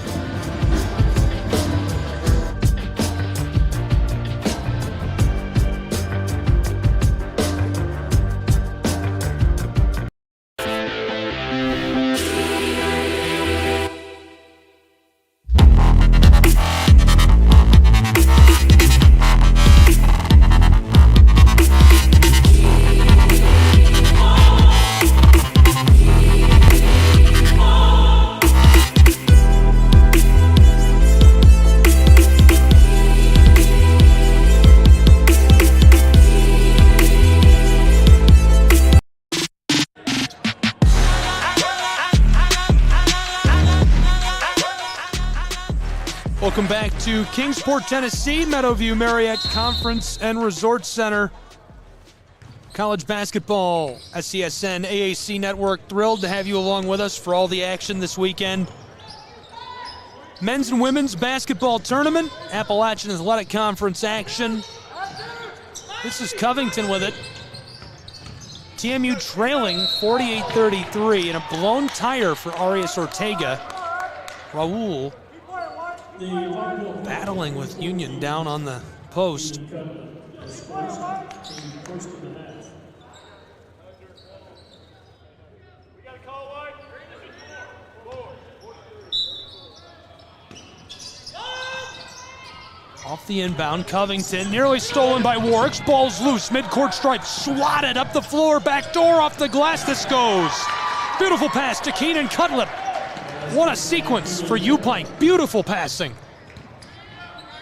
Welcome back to Kingsport, Tennessee, Meadowview Marriott Conference and Resort Center. College basketball, SCSN AAC Network. Thrilled to have you along with us for all the action this weekend. Men's and women's basketball tournament, Appalachian Athletic Conference action. This is Covington with it. TMU trailing 48-33 and a blown tire for Arias Ortega. Raul battling with Union down on the post. Off the inbound, Covington nearly stolen by Warwick. Ball's loose, midcourt stripe, swatted up the floor, back door off the glass. This goes. Beautiful pass to Keenan Cutlip. What a sequence for U-Pike. Beautiful passing.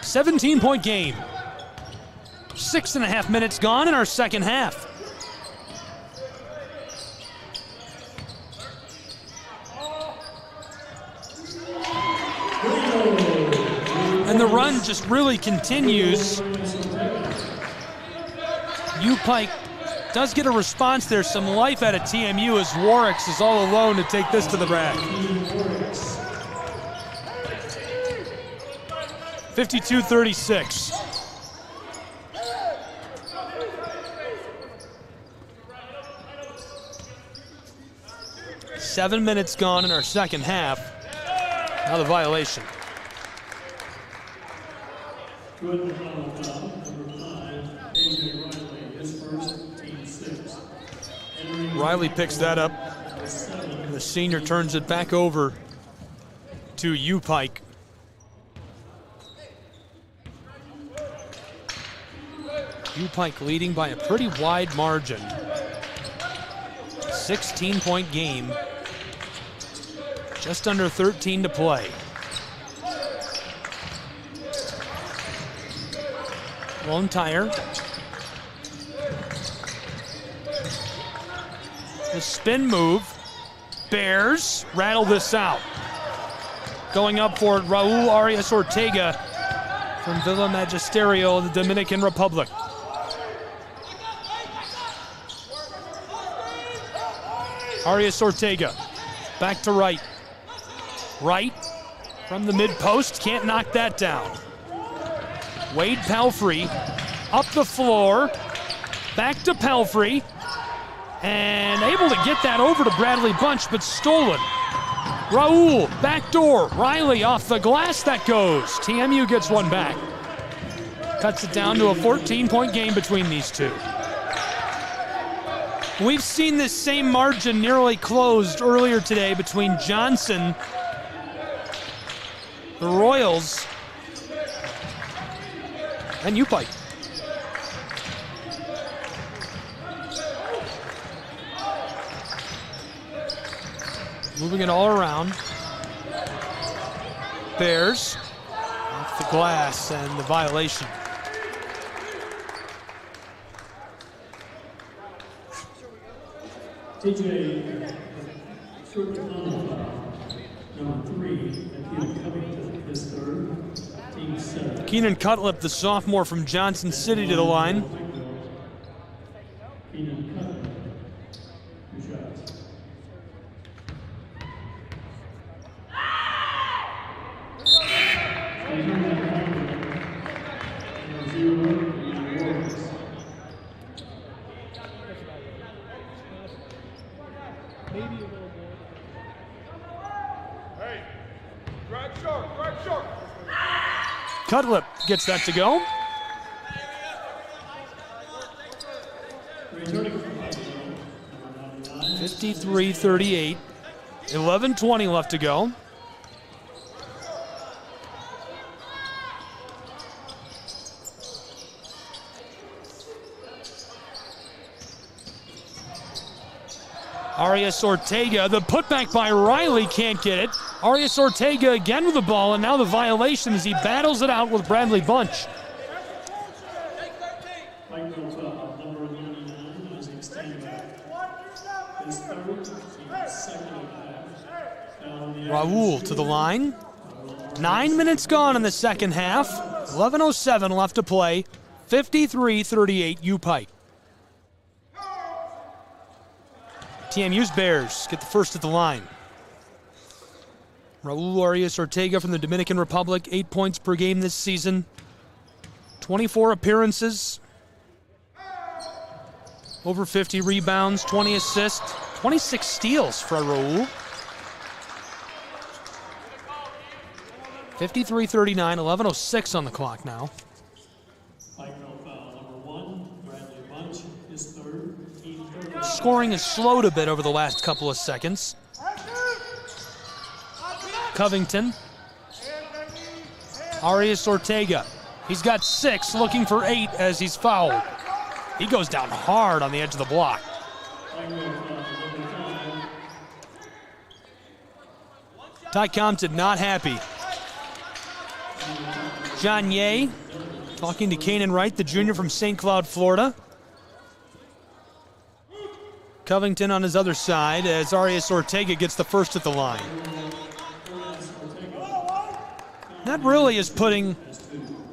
17-point game. 6.5 minutes gone in our second half. And the run just really continues. U-Pike does get a response there, some life out of TMU as Warwick's is all alone to take this to the rack. 52-36. Seven minutes gone in our second half. Now the violation. Riley picks that up. The senior turns it back over to U-Pike. U-Pike leading by a pretty wide margin. 16-point game. Just under 13 to play. Lone tire. The spin move. Bears rattle this out. Going up for it, Raul Arias Ortega from Villa Magisterio, the Dominican Republic. Arias Ortega, back to Wright. Wright from the mid-post, can't knock that down. Wade Pelfrey up the floor, back to Pelfrey, and able to get that over to Bradley Bunch, but stolen. Raul, backdoor, Riley off the glass, that goes. TMU gets one back. Cuts it down to a 14-point game between these two. We've seen this same margin nearly closed earlier today between Johnson, the Royals, and U-Pike. Moving it all around. Bears off the glass and the violation. TJ Truett-McConnell, number 3, and Keenan Covington, his third, team 7. Keenan Cutlip, the sophomore from Johnson City, to the line. Keenan Cutlip, 2 shots. Cutlip gets that to go. Returning from Pikeville, 53-38. 11:20 left to go. Arias Ortega, the putback by Riley, can't get it. Arias Ortega again with the ball, and now the violation as he battles it out with Bradley Bunch. Pikeville foul, number 99, Isaac Stanback. His third, team second of the half. Foul on the Raul to the line. 9 minutes gone in the second half. 11:07 left to play. 53-38 U-Pike. TMU's Bears get the first at the line. Raul Arias Ortega from the Dominican Republic, 8 points per game this season. 24 appearances. Over 50 rebounds, 20 assists, 26 steals for Raul. 53-39, 11:06 on the clock now. Pikeville foul, number 1, Bradley Bunch, his third, team third. Scoring has slowed a bit over the last couple of seconds. Covington. Arias Ortega. He's got 6, looking for 8 as he's fouled. He goes down hard on the edge of the block. Ty Compton not happy. John Ye talking to Kanan Wright, the junior from St. Cloud, Florida. Covington on his other side as Arias Ortega gets the first at the line. That really is putting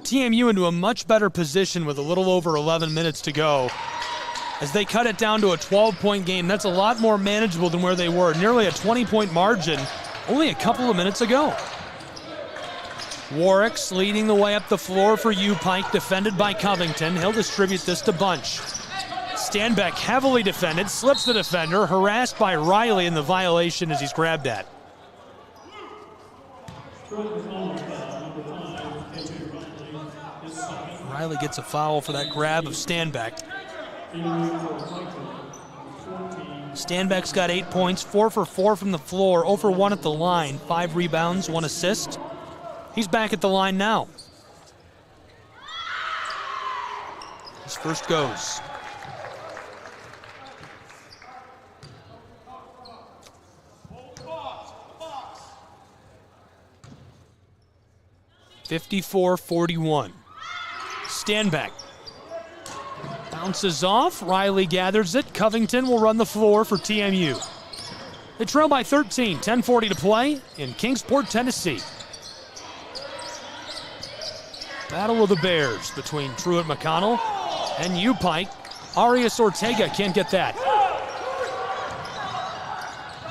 TMU into a much better position with a little over 11 minutes to go. As they cut it down to a 12-point game, that's a lot more manageable than where they were. Nearly a 20-point margin only a couple of minutes ago. Warwick's leading the way up the floor for U-Pike, defended by Covington. He'll distribute this to Bunch. Stanback heavily defended, slips the defender, harassed by Riley in the violation as he's grabbed at. Riley gets a foul for that grab of Stanback. Stanback's got 8 points, 4 for 4 from the floor, 0 for 1 at the line, 5 rebounds, 1 assist. He's back at the line now. His first goes. (54-41). Stanback bounces off. Riley gathers it. Covington will run the floor for TMU. They trail by 13, 10:40 to play in Kingsport, Tennessee. Battle of the Bears between Truett-McConnell and U-Pike. Arias Ortega can't get that.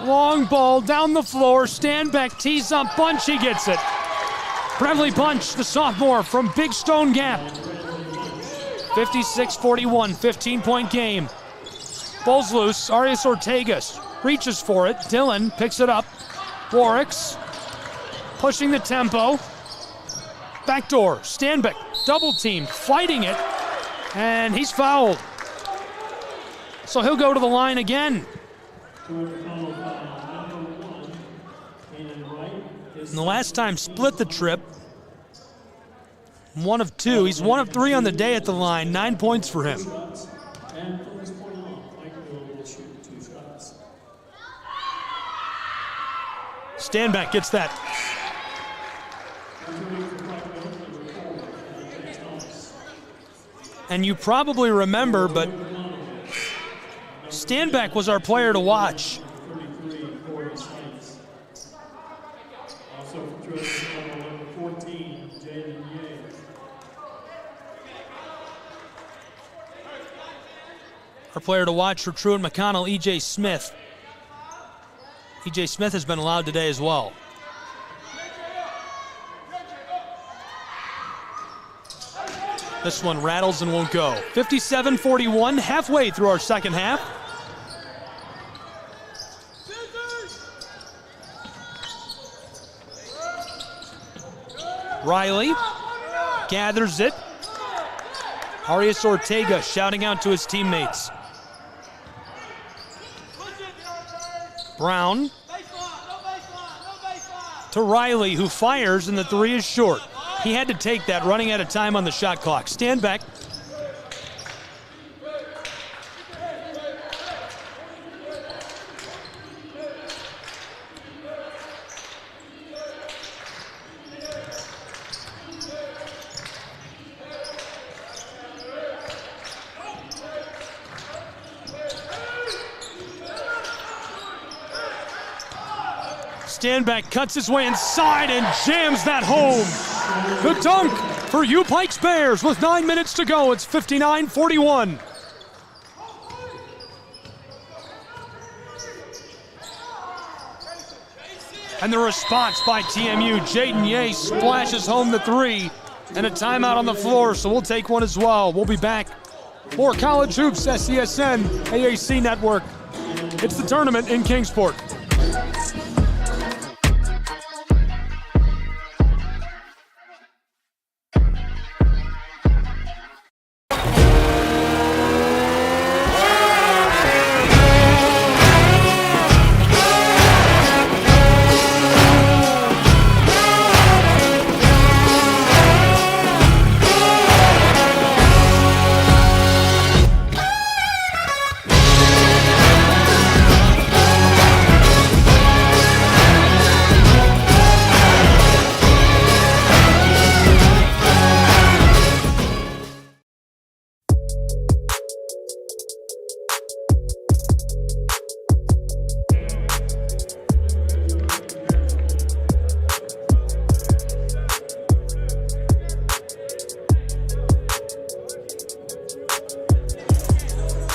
Long ball down the floor. Stanback tees up Bunch. He gets it. Bradley Bunch, the sophomore from Big Stone Gap. 56-41, 15-point game. Ball's loose. Arias Ortega reaches for it. Dillon picks it up. Warwick's pushing the tempo. Backdoor. Stanback double teamed, fighting it, and he's fouled. So he'll go to the line again. Truett-McConnell foul number 1. And Wright is And the last time split the trip. 1 of 2. He's 1 of 3 on the day at the line. 9 points for him. shots. And from this point on, Pikeville will shoot 2 shots. Stanback gets that. Returning for Pikeville, number 4, Anthony Thomas. And you probably remember, but Stanback was our player to watch. 33, Corey Sykes. Also for Truett-McConnell, number 14, Jaden Ye. Our player to watch for Truett-McConnell, E.J. Smith. E.J. Smith has been allowed today as well. This one rattles and won't go. 57-41, halfway through our second half. Riley gathers it. Arias Ortega shouting out to his teammates. Brown to Riley, who fires, and the 3 is short. He had to take that, running out of time on the shot clock. Stanback. Stanback cuts his way inside and jams that home. The dunk for U Pikes Bears with 9 minutes to go. It's 59-41. And the response by TMU. Jaden Ye splashes home the 3 and a timeout on the floor, so we'll take one as well. We'll be back for College Hoops SESN AAC Network. It's the tournament in Kingsport.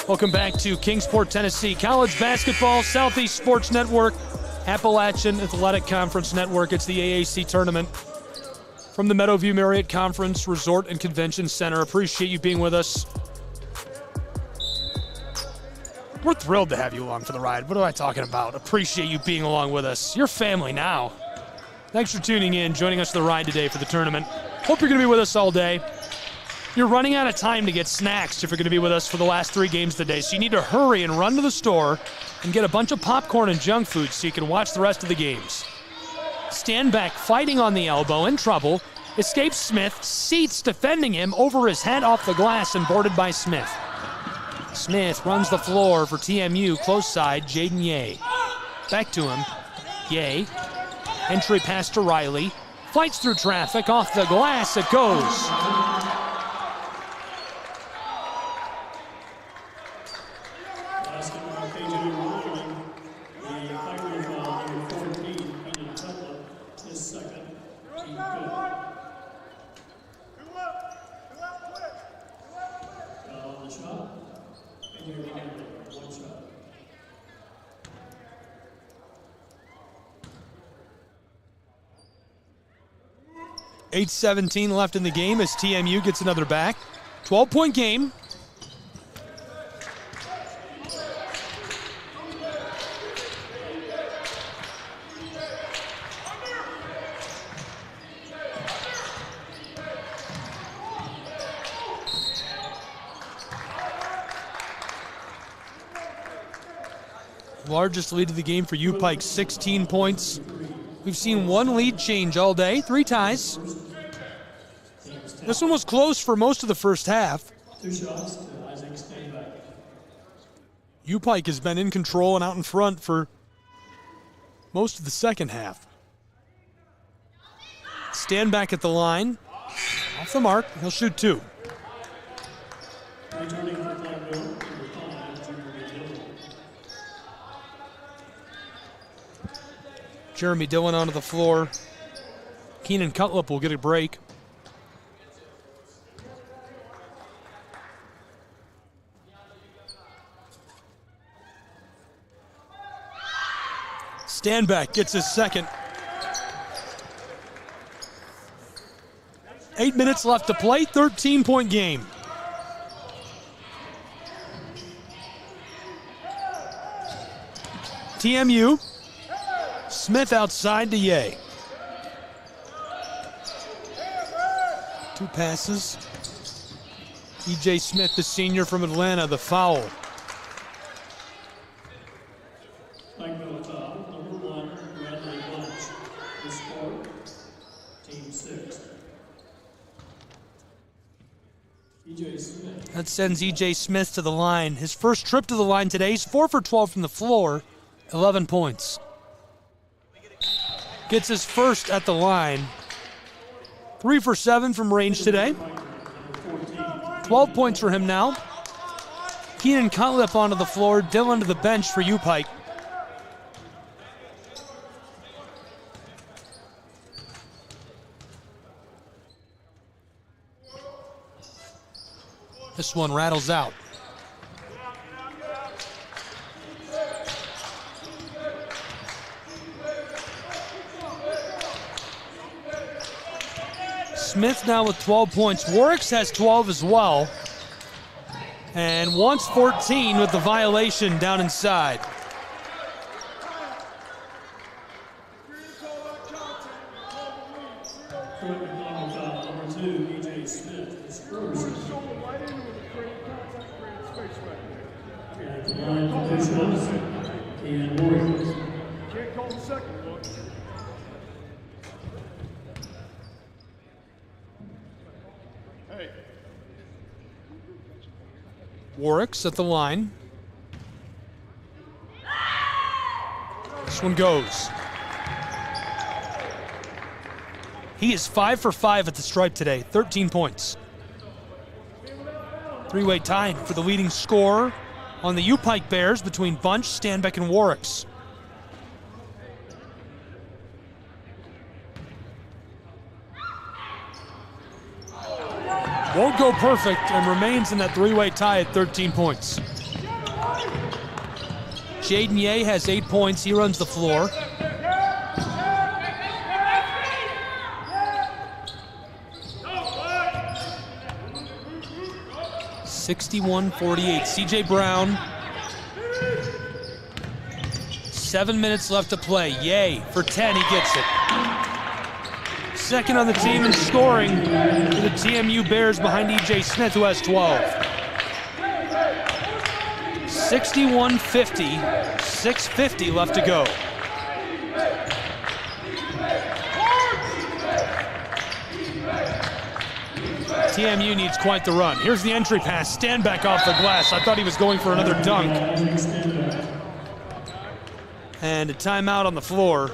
Welcome back to Kingsport, Tennessee. College Basketball, Southeast Sports Network, Appalachian Athletic Conference Network. It's the AAC tournament from the Meadowview Marriott Conference Resort and Convention Center. Appreciate you being with us. We're thrilled to have you along for the ride. What am I talking about? Appreciate you being along with us. You're family now. Thanks for tuning in, joining us for the ride today for the tournament. Hope you're going to be with us all day. You're running out of time to get snacks if you're going to be with us for the last 3 games of the day, so you need to hurry and run to the store and get a bunch of popcorn and junk food so you can watch the rest of the games. Stanback fighting on the elbow, in trouble, escapes Smith, Seats defending him over his head off the glass and boarded by Smith. Smith runs the floor for TMU, close side, Jaden Ye. Back to him, Ye. Entry pass to Riley, fights through traffic, off the glass it goes. .8:17 left in the game as TMU gets another back. 12-point game. Largest lead of the game for UPike, 16 points. We've seen one lead change all day, 3 ties. This one was close for most of the first half. 2 shots to Isaac Stanback. UPike has been in control and out in front for most of the second half. Stanback at the line. Off the mark, he'll shoot 2. Returning for Pikeville, number 5, Jeremy Dillon. Jeremy Dillon onto the floor. Keenan Cutlip will get a break. Stanback gets his second. 8 minutes left to play, 13-point game. TMU. Smith outside to Ye. 2 passes. E.J. Smith, the senior from Atlanta, the foul. Pikeville foul, number 1, Bradley Bunch. The score, team 6. E.J. Smith. That sends E.J. Smith to the line. His first trip to the line today, he's 4 for 12 from the floor, 11 points. Gets his first at the line. 3 for 7 from range today. 12 points for him now. Keenan Cutlip onto the floor, Dillon to the bench for UPike. This one rattles out. Smith now with 12 points. Warricks has 12 as well. And wants 14 with the violation down inside. Truett-McConnell foul, number 2, E.J. Smith. His first. At the line for 2 shots, and Warriors. Can't call the second one. Hey. Warricks at the line. This one goes. He is 5 for 5 at the stripe today, 13 points. 3-way tie for the leading scorer on the UPike Bears between Bunch, Stanback, and Warricks. Won't go perfect and remains in that 3-way tie at 13 points. Jaden Ye has 8 points. He runs the floor. (61-48). CJ Brown. 7 minutes left to play. Ye for 10. He gets it. Second on the team in scoring for the TMU Bears behind E.J. Smith, who has 12. 61-50, 6:50 left to go. TMU needs quite the run. Here's the entry pass. Stanback off the glass. I thought he was going for another dunk. And a timeout on the floor.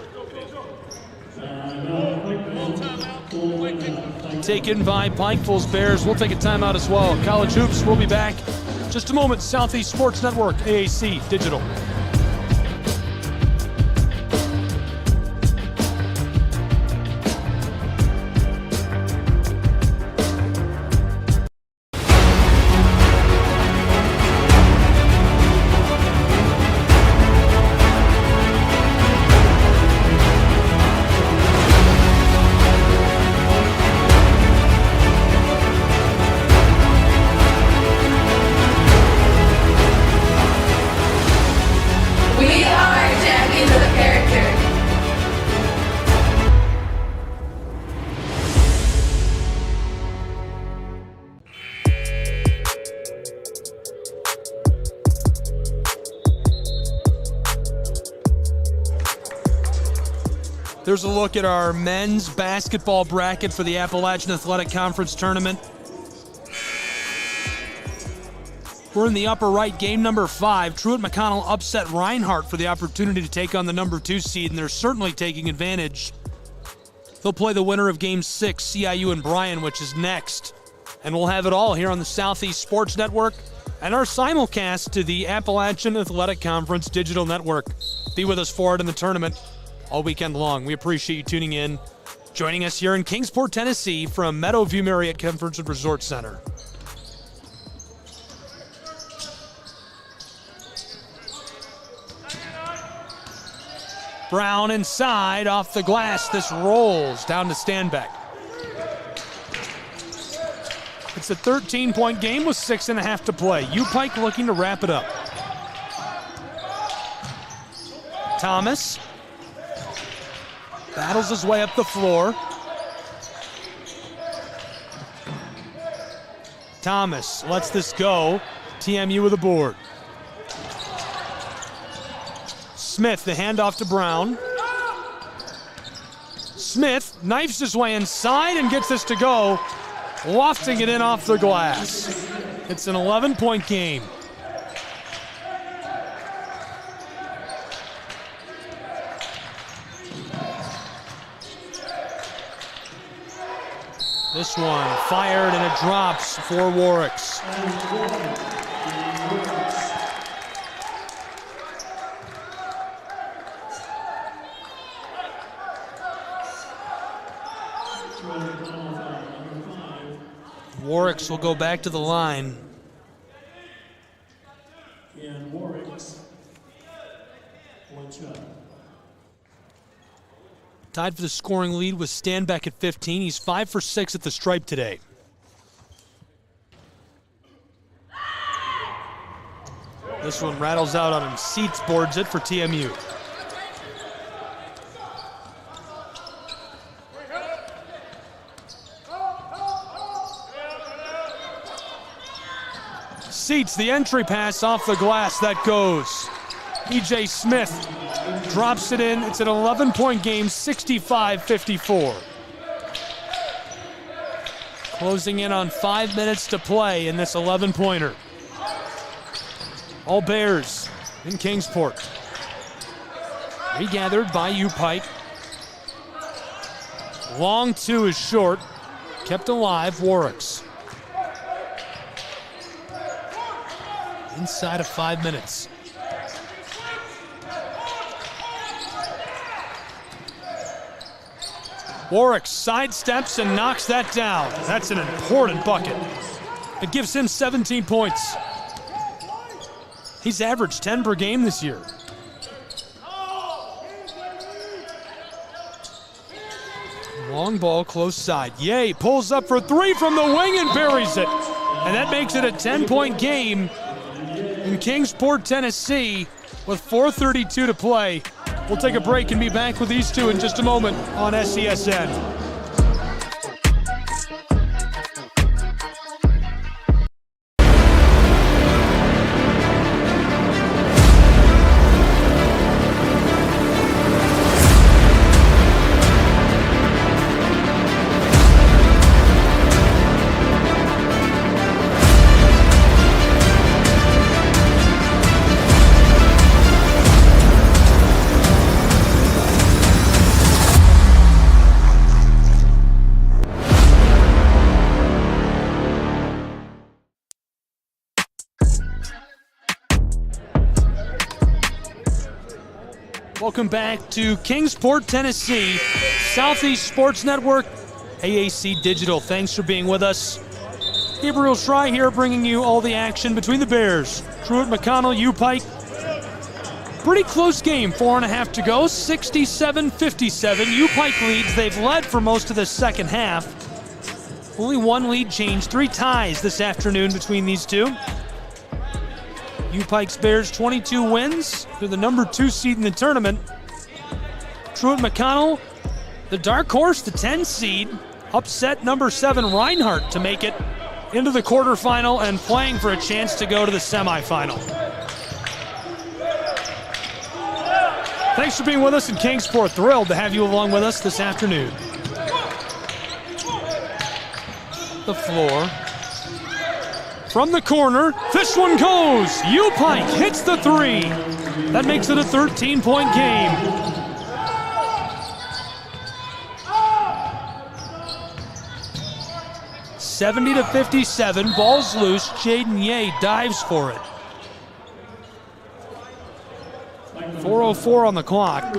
Taken by Pikeville's Bears. We'll take a timeout as well. College Hoops, we'll be back. Just a moment. Southeast Sports Network, AAC Digital. There's a look at our men's basketball bracket for the Appalachian Athletic Conference Tournament. We're in the upper right, game number 5. Truett-McConnell upset Reinhardt for the opportunity to take on the number 2 seed, and they're certainly taking advantage. They'll play the winner of game 6, CIU and Bryan, which is next. And we'll have it all here on the Southeast Sports Network and our simulcast to the Appalachian Athletic Conference Digital Network. Be with us for it in the tournament all weekend long. We appreciate you tuning in, joining us here in Kingsport, Tennessee from Meadowview Marriott Conference and Resort Center. Brown inside, off the glass. This rolls down to Stanbeck. It's a 13-point game with 6.5 to play. U-Pike looking to wrap it up. Thomas battles his way up the floor. Thomas lets this go. TMU with a board. Smith, the handoff to Brown. Smith knifes his way inside and gets this to go, lofting it in off the glass. It's an 11-point game. This one fired and it drops for Warwicks. Warwicks will go back to the line. And Warwicks, one shot. Tied for the scoring lead with Stanbeck at 15. He's 5 for 6 at the stripe today. This one rattles out on him. Seats boards it for TMU. Seats the entry pass off the glass. That goes. E.J. Smith drops it in. It's an 11-point game, 65-54. Closing in on 5 minutes to play in this 11-pointer. All Bears in Kingsport. Regathered by U-Pike. Long 2 is short. Kept alive, Warwicks. Inside of 5 minutes. Warwick sidesteps and knocks that down. That's an important bucket. It gives him 17 points. He's averaged 10 per game this year. Long ball, close side. Ye pulls up for 3 from the wing and buries it. And that makes it a 10-point game in Kingsport, Tennessee, with 4:32 to play. We'll take a break and be back with these two in just a moment on SESN. Welcome back to Kingsport, Tennessee, Southeast Sports Network, AAC Digital. Thanks for being with us. Gabriel Schrei here bringing you all the action between the Bears. Truett-McConnell, U-Pike. Pretty close game, 4.5 to go, 67-57. U-Pike leads. They've led for most of the second half. Only one lead change, 3 ties this afternoon between these two. U-Pike's Bears 22 wins. They're the number 2 seed in the tournament. Truett-McConnell, the dark horse, the 10 seed, upset number 7 Reinhardt to make it into the quarterfinal and playing for a chance to go to the semifinal. Thanks for being with us in Kingsport. Thrilled to have you along with us this afternoon. The floor. From the corner, this one goes. U-Pike hits the three. That makes it a 13-point game. (70-57). Ball's loose. Jaden Ye dives for it. 4:04 on the clock.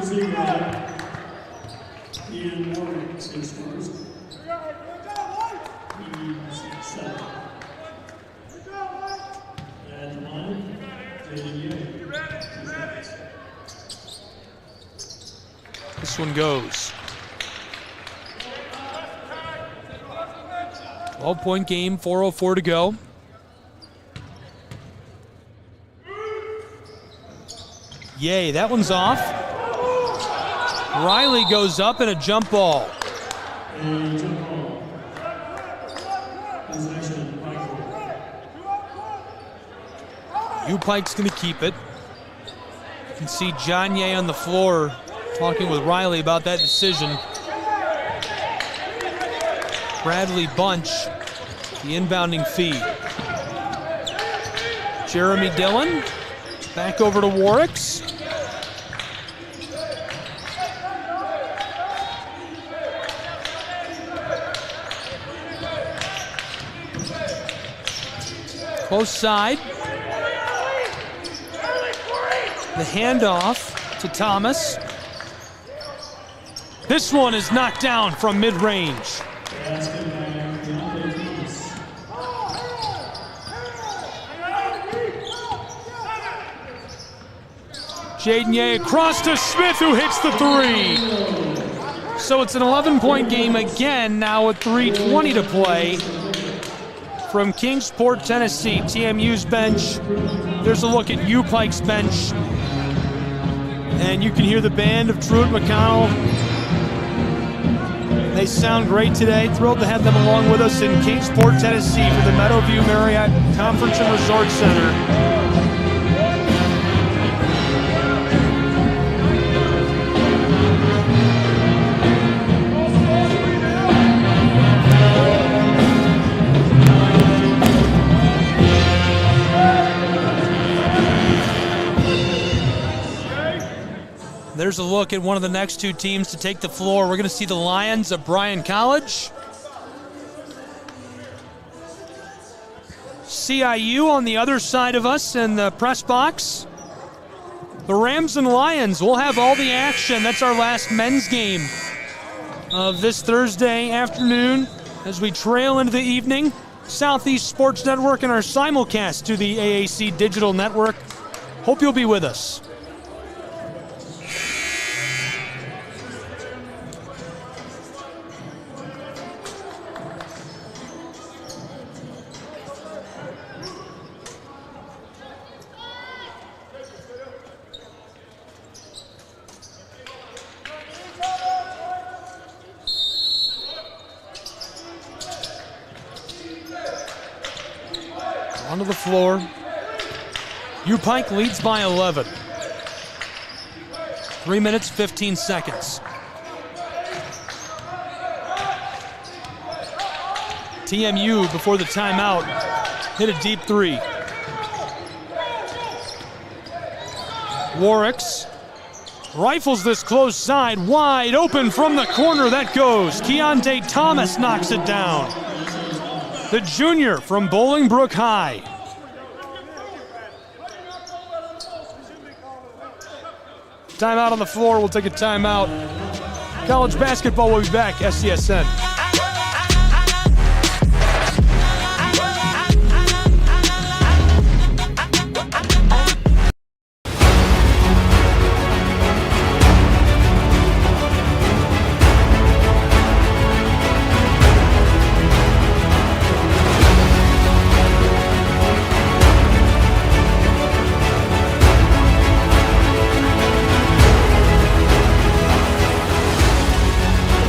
This one goes. 12-point game, 4:04 to go. Yay, that one's off. Riley goes up and a jump ball. U-Pike's going to keep it. You can see John Ye on the floor talking with Riley about that decision. Bradley Bunch, the inbounding feed. Jeremy Dillon, back over to Warwicks. Close side. The handoff to Thomas. This one is knocked down from mid-range. Jaden Ye across to Smith, who hits the three. So it's an 11-point game again, now with 3:20 to play. From Kingsport, Tennessee, TMU's bench. There's a look at U-Pike's bench. And you can hear the band of Truett-McConnell. They sound great today. Thrilled to have them along with us in Kingsport, Tennessee for the Meadowview Marriott Conference and Resort Center. There's a look at one of the next two teams to take the floor. We're going to see the Lions of Bryan College. CIU on the other side of us in the press box. The Rams and Lions will have all the action. That's our last men's game of this Thursday afternoon as we trail into the evening. Southeast Sports Network and our simulcast to the AAC Digital Network. Hope you'll be with us. Onto the floor. U-Pike leads by 11. 3 minutes, 15 seconds. TMU, before the timeout, hit a deep three. Warwicks rifles this close side, wide open from the corner. That goes. Keontae Thomas knocks it down. The junior from Bolingbrook High. Timeout on the floor. We'll take a timeout. College basketball will be back. SCSN.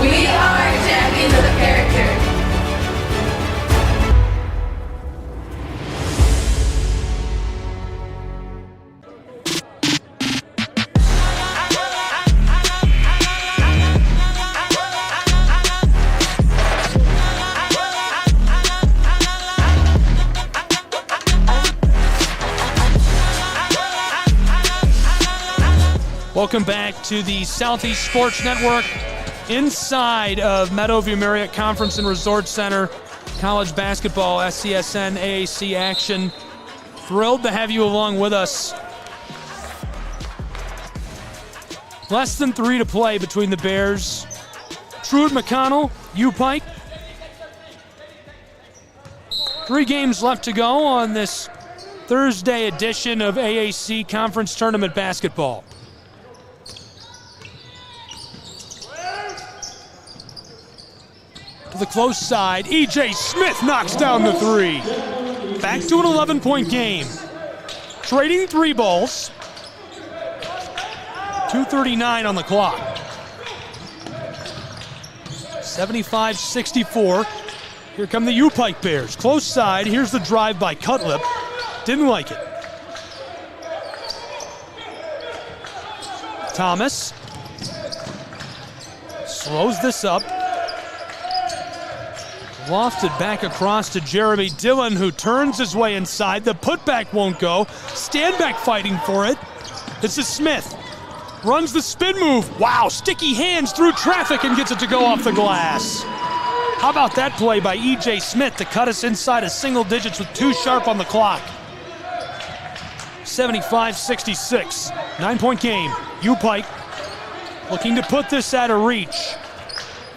We are champions of Welcome back to the Southeast Sports Network inside of Meadowview Marriott Conference and Resort Center. College basketball, SCSN, AAC action. Thrilled to have you along with us. Less than 3 to play between the Bears. Truett-McConnell, U-Pike. 3 games left to go on this Thursday edition of AAC Conference Tournament Basketball. To the close side, E.J. Smith knocks down the 3. Back to an 11-point game. Trading 3 balls. 2:39 on the clock. 75-64. Here come the U-Pike Bears. Close side, here's the drive by Cutlip. Didn't like it. Thomas slows this up. Lofted back across to Jeremy Dillon, who turns his way inside. The putback won't go. Stand back fighting for it. This is Smith. Runs the spin move. Wow, sticky hands through traffic and gets it to go off the glass. How about that play by E.J. Smith to cut us inside of single digits with 2 sharp on the clock? 75-66. 9-point game. U-Pike looking to put this out of reach.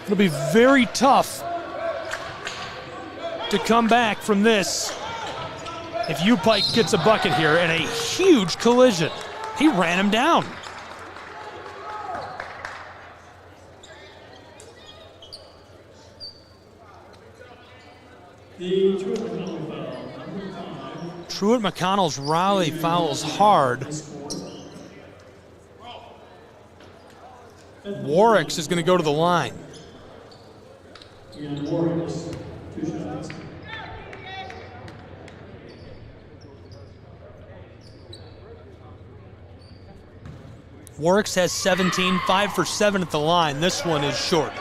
It'll be very tough to come back from this if U-Pike gets a bucket here, and a huge collision. He ran him down. The Truett-McConnell foul, number 5. Truett-McConnell's rally fouls hard. Warwick's is going to go to the line. And Warriors, 2 shots. Warwick's has 17, 5 for 7 at the line. This one is short.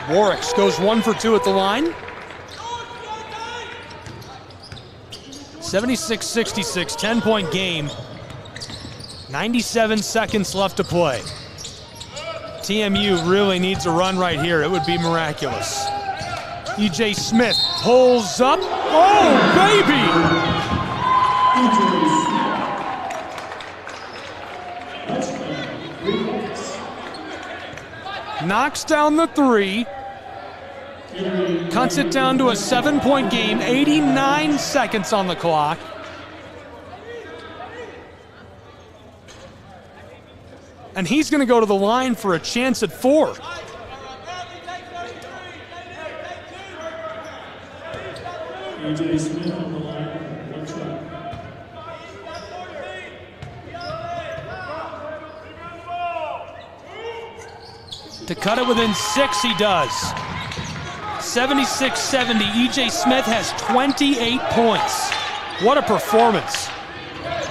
Warwick's goes 1 for 2 at the line. 76-66, 10-point game. 97 seconds left to play. TMU really needs a run right here. It would be miraculous. E.J. Smith pulls up. Oh, baby! Knocks down the 3. Cuts it down to a 7-point game, 89 seconds on the clock. And he's going to go to the line for a chance at 4. E.J. Smith on the line, 1 shot. To cut it within 6, he does. 76-70, E.J. Smith has 28 points. What a performance.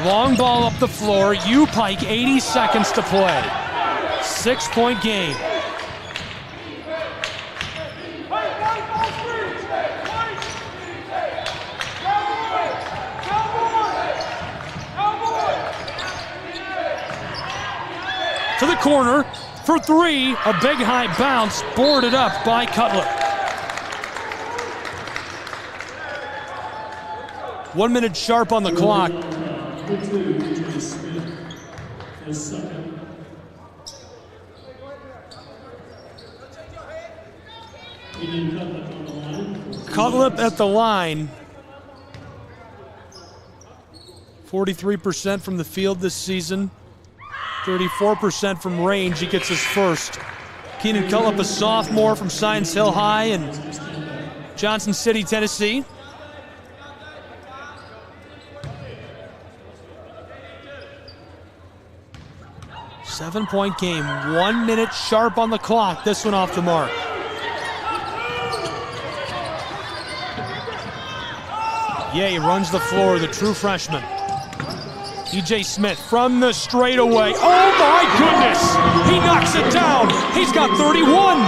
Long ball up the floor, U-Pike 80 seconds to play. 6-point game. To the corner for 3, a big high bounce, boarded up by Cutler. 1 minute sharp on the clock. Cutlip at the line. 43% from the field this season. 34% from range. He gets his first. Keenan Cutlip, a sophomore from Science Hill High in Johnson City, Tennessee. Seven-point game, 1 minute sharp on the clock. This one off the mark. Ye runs the floor, the true freshman. E.J. Smith from the straightaway. Oh my goodness! He knocks it down. He's got 31.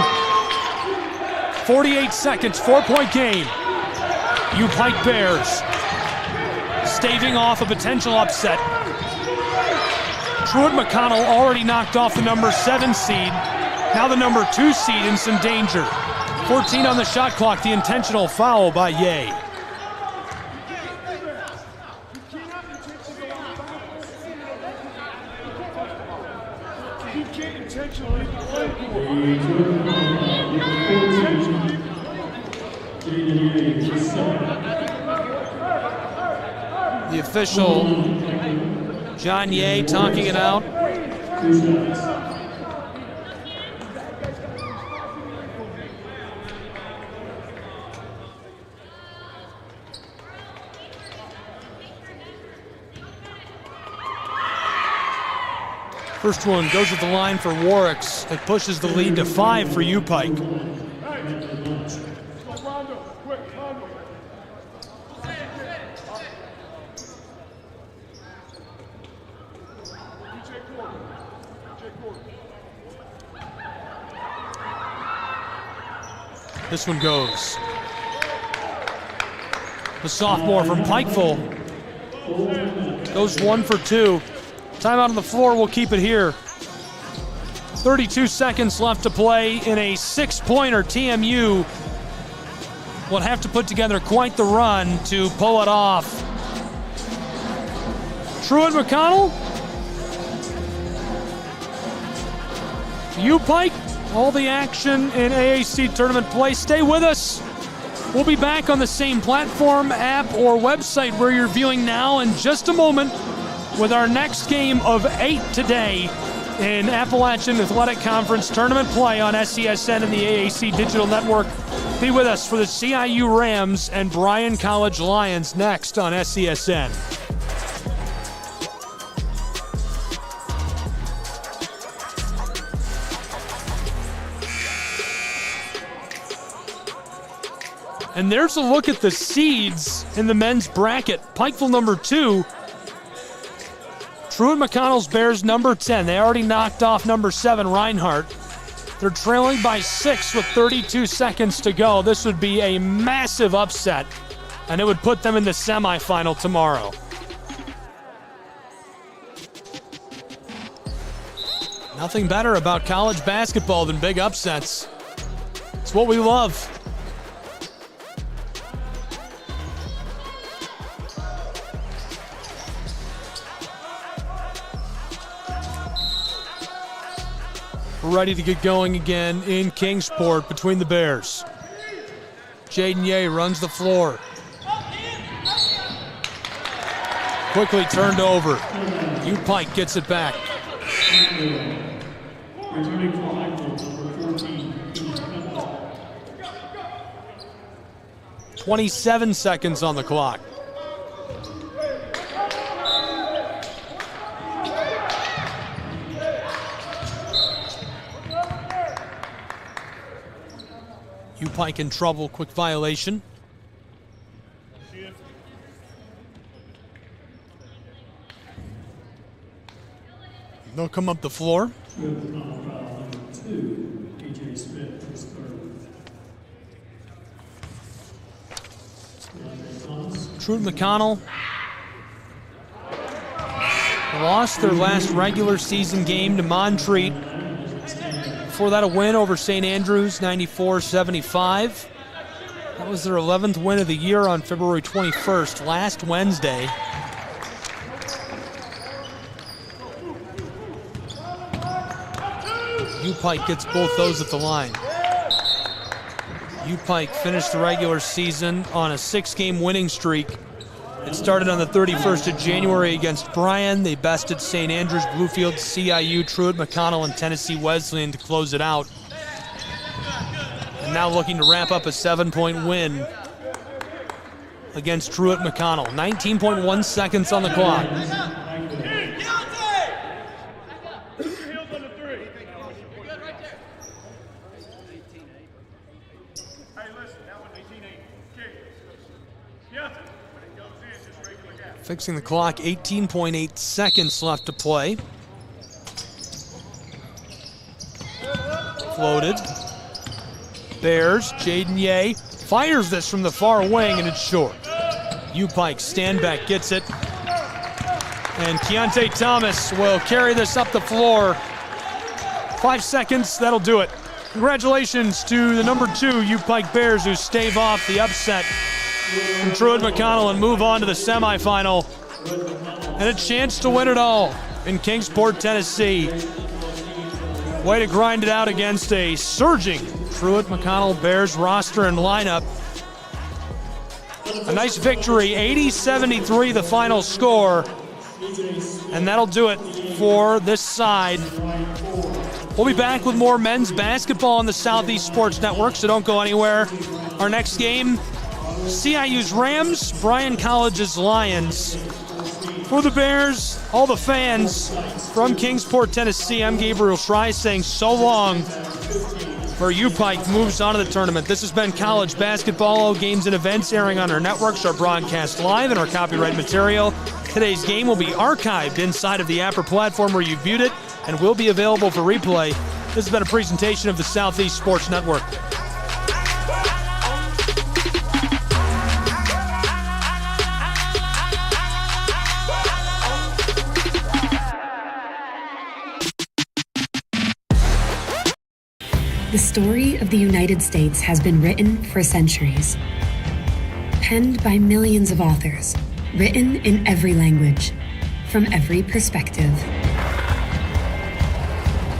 48 seconds, 4-point game. Pike Bears staving off a potential upset. Truett-McConnell already knocked off the number 7 seed. Now the number 2 seed in some danger. 14 on the shot clock, the intentional foul by Ye. The official, John Ye, talking it out. First one goes at the line for Warwicks. It pushes the lead to 5 for Pike. This one goes. The sophomore from Pikeville goes 1 for 2. Timeout on the floor, we'll keep it here. 32 seconds left to play in a 6-pointer. TMU will have to put together quite the run to pull it off. Truett-McConnell. Pike, all the action in AAC tournament play. Stay with us. We'll be back on the same platform, app, or website where you're viewing now in just a moment with our next game of 8 today in Appalachian Athletic Conference tournament play on SESN and the AAC Digital Network. Be with us for the CIU Rams and Bryan College Lions next on SESN. And there's a look at the seeds in the men's bracket. Pikeville number 2. Truett-McConnell's Bears number 10. They already knocked off number 7, Reinhardt. They're trailing by 6 with 32 seconds to go. This would be a massive upset, and it would put them in the semifinal tomorrow. Nothing better about college basketball than big upsets. It's what we love. Ready to get going again in Kingsport between the Bears. Jaden Ye runs the floor. Quickly turned over. Pike gets it back. Returning for Pikeville, number 14, 27 seconds on the clock. Pike in trouble, quick violation. They'll come up the floor. Truett-McConnell lost their last regular season game to Montreat. Before that, a win over St. Andrews, 94-75. That was their 11th win of the year on February 21st, last Wednesday. Pike gets both those at the line. Pike finished the regular season on a 6-game winning streak. It started on the 31st of January against Bryan. They bested St. Andrews, Bluefield, CIU, Truett-McConnell, and Tennessee Wesleyan to close it out. And now looking to wrap up a 7-point win against Truett-McConnell. 19.1 seconds on the clock. Fixing the clock, 18.8 seconds left to play. Floated. Bears, Jaden Ye fires this from the far wing, and it's short. U-Pike Standback gets it. And Keontae Thomas will carry this up the floor. 5 seconds, that'll do it. Congratulations to the number 2 U-Pike Bears who stave off the upset from Truett-McConnell and move on to the semifinal. And a chance to win it all in Kingsport, Tennessee. Way to grind it out against a surging Truett-McConnell Bears roster and lineup. A nice victory, 80-73 the final score. And that'll do it for this side. We'll be back with more men's basketball on the Southeast Sports Network, so don't go anywhere. Our next game, CIU's Rams, Bryan College's Lions. For the Bears, all the fans from Kingsport, Tennessee, I'm Gabriel Schrei saying so long for U-Pike moves on to the tournament. This has been college basketball. All games and events airing on our networks are broadcast live and our copyright material. Today's game will be archived inside of the Apper platform where you viewed it and will be available for replay. This has been a presentation of the Southeast Sports Network. The story of the United States has been written for centuries. Penned by millions of authors, written in every language, from every perspective.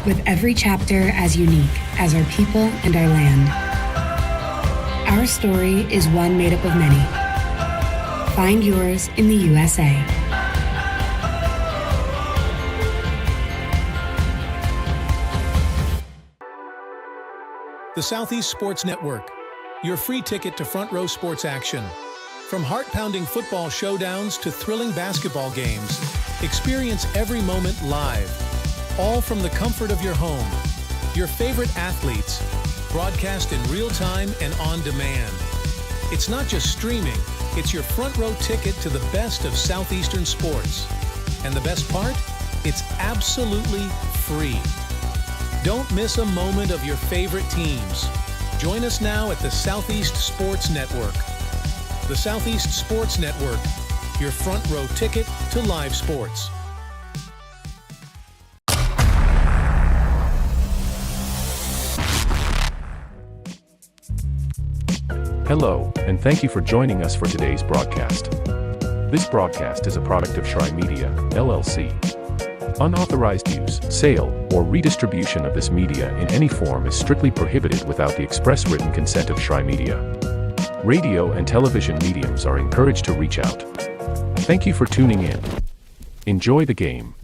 With every chapter as unique as our people and our land. Our story is one made up of many. Find yours in the USA. The Southeast Sports Network, your free ticket to front row sports action. From heart-pounding football showdowns to thrilling basketball games, experience every moment live, all from the comfort of your home. Your favorite athletes, broadcast in real time and on demand. It's not just streaming, it's your front row ticket to the best of Southeastern sports. And the best part? It's absolutely free. Don't miss a moment of your favorite teams. Join us now at the Southeast Sports Network. The Southeast Sports Network, your front row ticket to live sports. Hello, and thank you for joining us for today's broadcast. This broadcast is a product of Schrei Media, LLC. Unauthorized use, sale, or redistribution of this media in any form is strictly prohibited without the express written consent of Schrei Media. Radio and television mediums are encouraged to reach out. Thank you for tuning in. Enjoy the game.